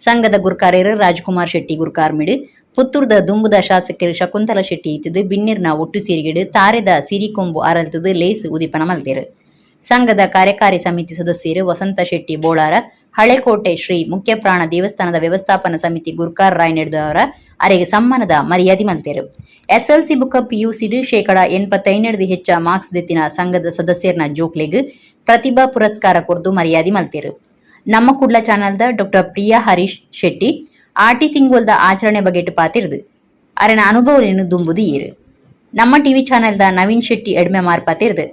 ಸಂಘದ ಗುರುಕಾರ್ಯರು ರಾಜಕುಮಾರ್ ಶೆಟ್ಟಿ ಗುರುಕಾರ್ಮೆಡ್, ಪುತ್ತೂರ್ದ ದುಂಬುದ ಶಾಸಕರು ಶಕುಂತಲಾ ಶೆಟ್ಟಿ ಇತ್ತದು ಬಿನ್ನಿರ್ನ ಒಟ್ಟು ಸೇರಿಗೆಡು ತಾರೆದ ಸಿರಿಕೊಂಬು ಅರಲ್ತದು ಲೇಸು ಉದಿಪನ ಮಲ್ತೇರು. ಸಂಘದ ಕಾರ್ಯಕಾರಿ ಸಮಿತಿ ಸದಸ್ಯರು ವಸಂತ ಶೆಟ್ಟಿ ಬೋಳಾರ, ಹಳೆಕೋಟೆ ಶ್ರೀ ಮುಖ್ಯಪ್ರಾಣ ದೇವಸ್ಥಾನದ ವ್ಯವಸ್ಥಾಪನಾ ಸಮಿತಿ ಗುರುಕಾರ್ ರಾಯ್ ನಡೆದವರ ಅರೆಗೆ ಸಮ್ಮಾನದ ಮರ್ಯಾದೆ ಮಲ್ತೇರು. SLC ಬುಕ್ಕ PUC ಶೇಕಡ 85 ಹೆಚ್ಚ ಮಾರ್ಕ್ಸ್ ದೆತ್ತಿನ ಸಂಘದ ಸದಸ್ಯರನ್ನ ಜೋಕ್ಲೆಗ್ ಪ್ರತಿಭಾ ಪುರಸ್ಕಾರ ಕೊರ್ದು ಮರ್ಯಾದೆ ಮಲ್ತೇರು. ನಮ್ಮ ಕುಡ್ಲ ಚಾನಲ್ದ ಡಾಕ್ಟರ್ ಪ್ರಿಯಾ ಹರೀಶ್ ಶೆಟ್ಟಿ ಆಟಿ ತಿಂಗೋಲ್ದ ಆಚರಣೆ ಬಗೆಟ್ ಪಾತಿರ್ದು ಅರನ ಅನುಭವವನ್ನು ದುಂಬುದು ಏರು. ನಮ್ಮ TV ಚಾನೆಲ್ದ ನವೀನ್ ಶೆಟ್ಟಿ ಎಡ್ಮೆ ಮಾರ್ಪಾತಿರ್ದು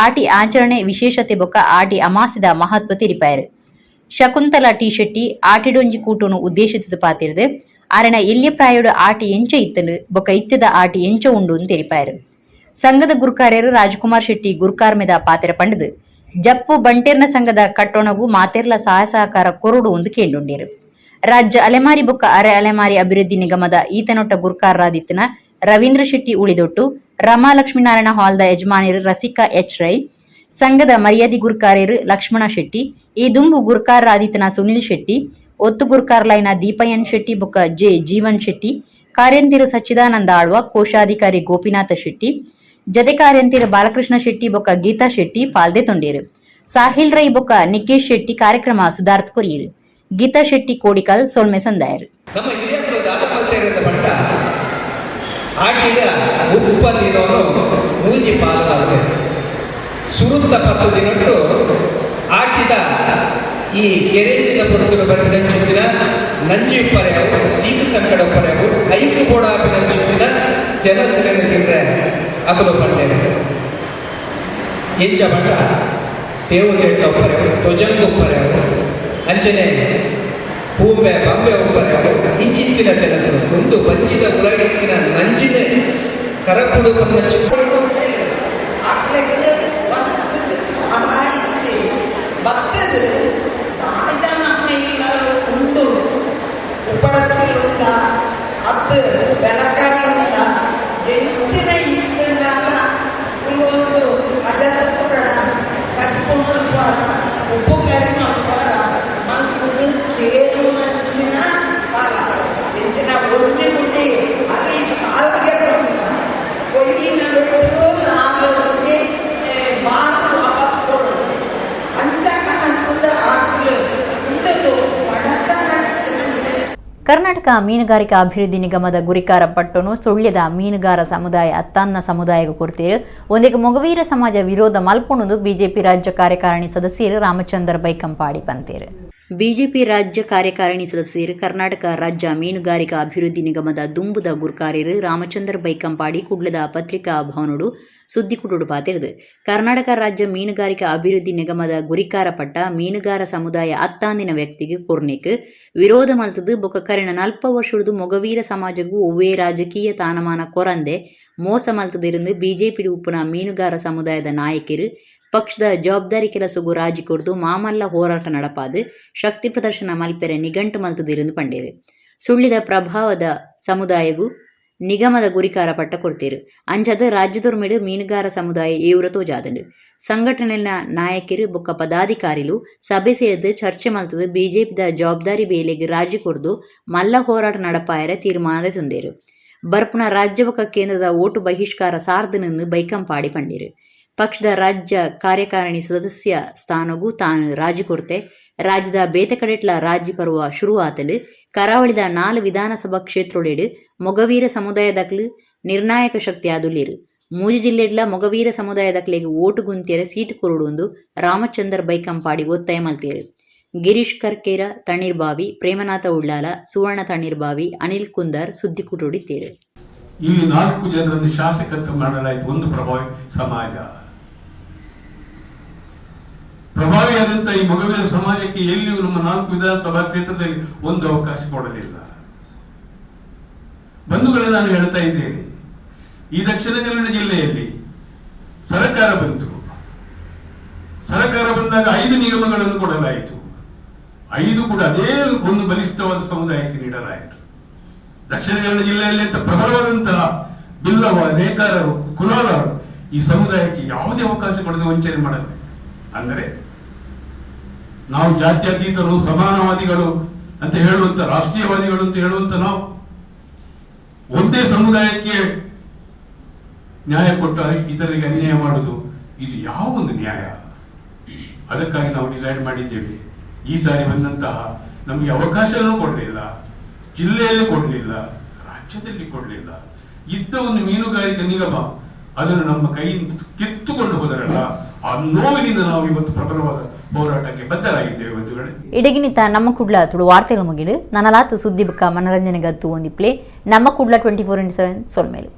ಆಟಿ ಆಚರಣೆ ವಿಶೇಷತೆ ಬೊಕ್ಕ ಆಟಿ ಅಮಾಸದ ಮಹತ್ವ ತಿರಿಪಾಯರು. ಶಕುಂತಲಾ ಟಿ ಶೆಟ್ಟಿ ಆಟಿಡೊಂಜಿ ಕೂಟನು ಉದ್ದೇಶಿಸಿದ ಪಾತಿರ್ದು ಅರನ ಎಲ್ಲಿಯ ಪ್ರಾಯೋಡು ಆಟಿ ಎಂಚ ಇತ್ತನು ಬೊಕ್ಕ ಇತ್ತದ ಆಟಿ ಎಂಚ ಉಂಡು ಅಂತ ತೆರಿಪಾಯರು. ಸಂಘದ ಗುರುಕಾರ್ಯರು ರಾಜಕುಮಾರ್ ಶೆಟ್ಟಿ ಗುರುಕಾರ್ಮೆದ ಪಾತೆರ ಪಂಡದು ಜಪ್ಪು ಬಂಟೇರ್ನ ಸಂಘದ ಕಟ್ಟೋಣಗೂ ಮಾತೆರ್ಲ ಸಹಾಯ ಸಹಕಾರ ಕೊರಡು ಒಂದು ಕೇಂಡುಂಡೇರು. ರಾಜ್ಯ ಅಲೆಮಾರಿ ಬೊಕ್ಕ ಅರೆ ಅಲೆಮಾರಿ ಅಭಿವೃದ್ಧಿ ನಿಗಮದ ಈತನೊಟ್ಟ ಗುರುಕಾರರಾದಿತ್ತನ ರವೀಂದ್ರ ಶೆಟ್ಟಿ ಉಳಿದೊಟ್ಟು ರಮಾಲಕ್ಷ್ಮೀನಾರಾಯಣ ಹಾಲ್ದ ಯಜಮಾನಿರು ರಸಿಕಾ ಎಚ್ ರೈ, ಸಂಘದ ಮರ್ಯಾದಿ ಗುರುಕಾರ್ಯರು ಲಕ್ಷ್ಮಣ ಶೆಟ್ಟಿ, ಈ ದುಂಬು ಗುರುಕಾರರಾದಿತ್ತನ ಸುನಿಲ್ ಶೆಟ್ಟಿ, ಒತ್ತು ಗುರುಕಾರ್ಲೈನ ದೀಪಯನ್ ಶೆಟ್ಟಿ ಬೊಕ್ಕ ಜೆ ಜೀವನ್ ಶೆಟ್ಟಿ, ಕಾರ್ಯಂತಿರು ಸಚ್ಚಿದಾನಂದ ಆಳ್ವ, ಕೋಶಾಧಿಕಾರಿ ಗೋಪಿನಾಥ ಶೆಟ್ಟಿ, ಜತೆ ಕಾರ್ಯಂತಿರು ಬಾಲಕೃಷ್ಣ ಶೆಟ್ಟಿ ಬೊಕ್ಕ ಗೀತಾ ಶೆಟ್ಟಿ ಪಾಲ್ದೆ ತೊಂಡೇರು. ಸಾಹಿಲ್ ರೈ ಬೊಕ್ಕ ನಿಕೇಶ್ ಶೆಟ್ಟಿ ಕಾರ್ಯಕ್ರಮ ಸುಧಾರ್ಥ ಕೊರಿಯರು. ಗೀತಾ ಶೆಟ್ಟಿ ಕೋಡಿಕಲ್ ಸೊಲ್ಮೆ ಸಂದಾಯರು. ನಮ್ಮ ಹಿರಿಯರು ದಾದಮಲ್ತೇರಿದ ಪಂಡ ಆಟಿದ ಉಪ್ಪದಿನೋನು ಮೂಜಿ ಪಾಲ್ಗಾಲ್ತೆ ಸುರುತ್ತ 10 ದಿನಟ್ಟು ಆಟಿದ ಈ ಕೆರೆಂಚಿದ ಪೊರ್ತುಗ ಬರೆಂಚಿನ ನಂಜಿ ಉಪ್ಪರೆಯವು ಸೀತ ಸಂಕಡ ಉಪ್ಪರೆಯವು ಐಕು ಬೋಡಾಪಿನಂಚಿನ ಜನಸೆಲೆನ ತಿಂದ್ರೆ ಅಗಲು ಪಂಡೇರು ಎಂಚ ಪಂಡ ದೇವದೇಟ ಉಪ್ಪರೆಯವು ಧ್ವಜಂಗ ಉಪ್ಪರೆಯವು ಅಂಚನೆ ಭೂಮೆ ಬಂಬೆ ಒಬ್ಬರು ಇಂಚಿತ್ತಿನ ತೆನಸರು ಒಂದು ಬಂಜಿದ ಉಲಡಿಕ್ಕಿನ ನಂಜಿನ ಕರಕುಡು ಭಕ್ತದು ಉಂಡು ಉಪಡಚಿಲುಂಡ ಅದು ಬೆಳಕಾರಿ ಉಂಡ ಹೆಚ್ಚಿನ ಇದ್ದಾಗ ಒಂದು ಅಜರ ಕಚ್ಕೊಂಡು ಉಪ್ಪು ಕರಿ ಮಾಡ್ಬಾರ ಮಂಕುದು ಕೇಳು ನಂಚಿನ ಕಾಲ ಹೆಚ್ಚಿನ ಒಂಜಿ ಗುಡಿ ಅಲ್ಲಿ ಸಾಲಿಗೆ ಬಂದ ಕೊಯ್ಯಿನ ಬಿಟ್ಟು 4 ಬಾರ ವಾಪಸ್ ಕೊಡೋದು ಅಂಚ ಕಣದ ಆಕಲು ಉಂಡದು ಬಡತನ. ಕರ್ನಾಟಕ ಮೀನುಗಾರಿಕಾ ಅಭಿವೃದ್ಧಿ ನಿಗಮದ ಗುರಿಕಾರ ಪಟ್ಟನು ಸುಳ್ಯದ ಮೀನುಗಾರ ಸಮುದಾಯ ಅತ್ತಾನ್ನ ಸಮುದಾಯಗ ಕುರಿತೇರು ಒಂದಿಗೆ ಮೊಗವೀರ ಸಮಾಜ ವಿರೋಧ ಮಲ್ಪುಣದು ಬಿಜೆಪಿ ರಾಜ್ಯ ಕಾರ್ಯಕಾರಿಣಿ ಸದಸ್ಯರು ರಾಮಚಂದ್ರ ಬೈಕಂಪಾಡಿ ಪಂತೇರು. ಬಿಜೆಪಿ ರಾಜ್ಯ ಕಾರ್ಯಕಾರಿಣಿ ಸದಸ್ಯರು ಕರ್ನಾಟಕ ರಾಜ್ಯ ಮೀನುಗಾರಿಕಾ ಅಭಿವೃದ್ಧಿ ನಿಗಮದ ದುಂಬುದ ಗುರುಕಾರ್ಯರು ರಾಮಚಂದ್ರ ಬೈಕಂಪಾಡಿ ಕುಡ್ಲದ ಪತ್ರಿಕಾ ಭವನಡು ಸುದ್ದಿ ಕುಟುಡು ಪಾತಿರ್ದು ಕರ್ನಾಟಕ ರಾಜ್ಯ ಮೀನುಗಾರಿಕಾ ಅಭಿವೃದ್ಧಿ ನಿಗಮದ ಗುರಿಕಾರ ಪಟ್ಟ ಮೀನುಗಾರ ಸಮುದಾಯ ಅತ್ತಾಂದಿನ ವ್ಯಕ್ತಿಗೆ ಕೊರ್ನಿಕ್ ವಿರೋಧ ಮಲ್ತದು ಬೊಕ್ಕ ಕರೆನ 40 ವರ್ಷದ್ದು ಮೊಗವೀರ ಸಮಾಜಗೂ ಒವ್ವೇ ರಾಜಕೀಯ ತಾನಮಾನ ಕೊರಂದೆ ಮೋಸ ಮಲ್ತದಿருந்து ಬಿಜೆಪಿ ಉಪ್ಪುನ ಮೀನುಗಾರ ಸಮುದಾಯದ ನಾಯಕರು ಪಕ್ಷದ ಜವಾಬ್ದಾರಿ ಕೆಲಸಗೂ ರಾಜಿ ಕೊರ್ದು ಮಾಮಲ್ಲ ಹೋರಾಟ ನಡಪಾದು ಶಕ್ತಿ ಪ್ರದರ್ಶನ ಮಲ್ಪೆರೆ ನಿಘಂಟು ಮಲ್ತದಿருந்து ಪಂಡೇರು. ಸುಳ್ಳಿದ ಪ್ರಭಾವದ ಸಮುದಾಯಗೂ ನಿಗಮದ ಗುರಿಕಾರ ಪಟ್ಟ ಕೊಡ್ತೇರು ಅಂಚದ ರಾಜ್ಯದೊರ್ಮೆಡು ಮೀನುಗಾರ ಸಮುದಾಯ ಏವ್ರ ತೋಜಾದಲು ಸಂಘಟನೆಯ ನಾಯಕರು ಬೊಕ್ಕ ಪದಾಧಿಕಾರಿಲು ಸಭೆ ಸೇರಿದು ಚರ್ಚೆ ಮಲ್ತದು ಬಿಜೆಪಿದ ಜವಾಬ್ದಾರಿ ಬೇಲೆಗೆ ರಾಜಿ ಕೊರ್ದು ಮಲ್ಲ ಹೋರಾಟ ನಡಪಾಯರ ತೀರ್ಮಾನದ ತುಂದೇರು ಬರ್ಪುನ ರಾಜ್ಯ ಬೊಕ್ಕ ಕೇಂದ್ರದ ಓಟು ಬಹಿಷ್ಕಾರ ಸಾರ್ದನೆಂದು ಬೈಕಂಪಾಡಿ ಪಂಡಿರು ಪಕ್ಷದ ರಾಜ್ಯ ಕಾರ್ಯಕಾರಿಣಿ ಸದಸ್ಯ ಸ್ಥಾನಗೂ ತಾನು ರಾಜಿ ಕೊರತೆ ರಾಜ್ಯದ ಬೇತಕಡೆಟ್ಲ ರಾಜಿ ಪರ್ವ ಶುರುವಾತಲು ಕರಾವಳಿದ 4 ವಿಧಾನಸಭಾ ಕ್ಷೇತ್ರೊಡೆಡು ಮೊಗವೀರ ಸಮುದಾಯದಕ್ಲು ನಿರ್ಣಾಯಕ ಶಕ್ತಿ ಆದುಲ್ಲಿರು ಮೂಜಿ ಜಿಲ್ಲೆಡ್ಲ ಮೊಗವೀರ ಸಮುದಾಯದಕ್ಲೆಗೆ ಓಟು ಗುಂತಿಯರ ಸೀಟ್ ಕೊರಡುಂದು ರಾಮಚಂದರ್ ಬೈಕಂಪಾಡಿ ಒತ್ತಾಯ ಮಲ್ತೇರು ಗಿರೀಶ್ ಕರ್ಕೇರ ತಣ್ಣೀರ್ಬಾವಿ ಪ್ರೇಮನಾಥ ಉಳ್ಳಾಲ ಸುವರ್ಣ ತಣ್ಣೀರ್ಬಾವಿ ಅನಿಲ್ ಕುಂದರ್ ಸುದ್ದಿ ಕುಟುಡಿದ್ದೇರು. ಇಲ್ಲಿ 4 ಜನರನ್ನು ಶಾಸಕತ್ವ ಮಾಡಲಾಯಿತು. ಒಂದು ಪ್ರಭಾವಿ ಸಮಾಜ, ಪ್ರಭಾವಿಯಾದಂತಹ ಈ ಮೊಗವೀರ ಸಮಾಜಕ್ಕೆ ಎಲ್ಲಿಯೂ ನಮ್ಮ 4 ವಿಧಾನಸಭಾ ಕ್ಷೇತ್ರದಲ್ಲಿ ಒಂದು ಅವಕಾಶ ಕೊಡಲಿಲ್ಲ. ಬಂಧುಗಳೇ, ನಾನು ಹೇಳ್ತಾ ಇದ್ದೇನೆ, ಈ ದಕ್ಷಿಣ ಕನ್ನಡ ಜಿಲ್ಲೆಯಲ್ಲಿ ಸರ್ಕಾರ ಬಂತು. ಸರ್ಕಾರ ಬಂದಾಗ 5 ನಿಗಮಗಳನ್ನು ಕೊಡಲಾಯಿತು. 5 ಕೂಡ ಅದೇ ಒಂದು ಬಲಿಷ್ಠವಾದ ಸಮುದಾಯಕ್ಕೆ ನೀಡಲಾಯಿತು. ದಕ್ಷಿಣ ಕನ್ನಡ ಜಿಲ್ಲೆಯಲ್ಲಿ ಅಂತ ಪ್ರಬಲವಾದಂತಹ ಬಿಲ್ಲವ, ನೇಕಾರರು, ಕುಲಾಲರು ಈ ಸಮುದಾಯಕ್ಕೆ ಯಾವುದೇ ಅವಕಾಶ ಕೊಡದೆ ವಂಚನೆ ಮಾಡಲ್ಲ. ಅಂದರೆ ನಾವು ಜಾತ್ಯತೀತರು, ಸಮಾನವಾದಿಗಳು ಅಂತ ಹೇಳುವಂತ, ರಾಷ್ಟ್ರೀಯವಾದಿಗಳು ಅಂತ ಹೇಳುವಂತ ನಾವು ಒಂದೇ ಸಮುದಾಯಕ್ಕೆ ನ್ಯಾಯ ಕೊಟ್ಟ ಇತರರಿಗೆ ಅನ್ಯಾಯ ಮಾಡುವುದು, ಇದು ಯಾವ ಒಂದು ನ್ಯಾಯ? ಅದಕ್ಕಾಗಿ ನಾವು ಡಿಸೈಡ್ ಮಾಡಿದ್ದೇವೆ. ಈ ಸಾರಿ ಬಂದಂತಹ ನಮಗೆ ಅವಕಾಶನೂ ಕೊಡಲಿಲ್ಲ, ಜಿಲ್ಲೆಯಲ್ಲಿ ಕೊಡಲಿಲ್ಲ, ರಾಜ್ಯದಲ್ಲಿ ಕೊಡಲಿಲ್ಲ. ಇದ್ದ ಒಂದು ಮೀನುಗಾರಿಕೆ ನಿಗಮ ಅದನ್ನು ನಮ್ಮ ಕೈಯಿಂದ ಕಿತ್ತುಕೊಂಡು ಹೋದರಲ್ಲ, ಆ ನೋವಿನಿಂದ ನಾವು ಇವತ್ತು ಪ್ರಬಲವಾದ ಹೋರಾಟಕ್ಕೆ ಬದ್ಧರಾಗಿದ್ದೇವೆ. ಬಂಧುಗಳೇ, ಇಡಗಿನಿತ ನಮ್ಮ ಕುಡ್ಲ ತುಳು ವಾರ್ತೆಗಳು ಮುಗಿಡು ನನಲಾತು ಸುದ್ದಿ ಬುಕ್ಕ ಮನರಂಜನೆಗತ್ತು ಒಂದಿಪ್ಲೆ ನಮ್ಮ ಕುಡ್ಲ 24/7 ಸೊಲ್ಮೇಲು.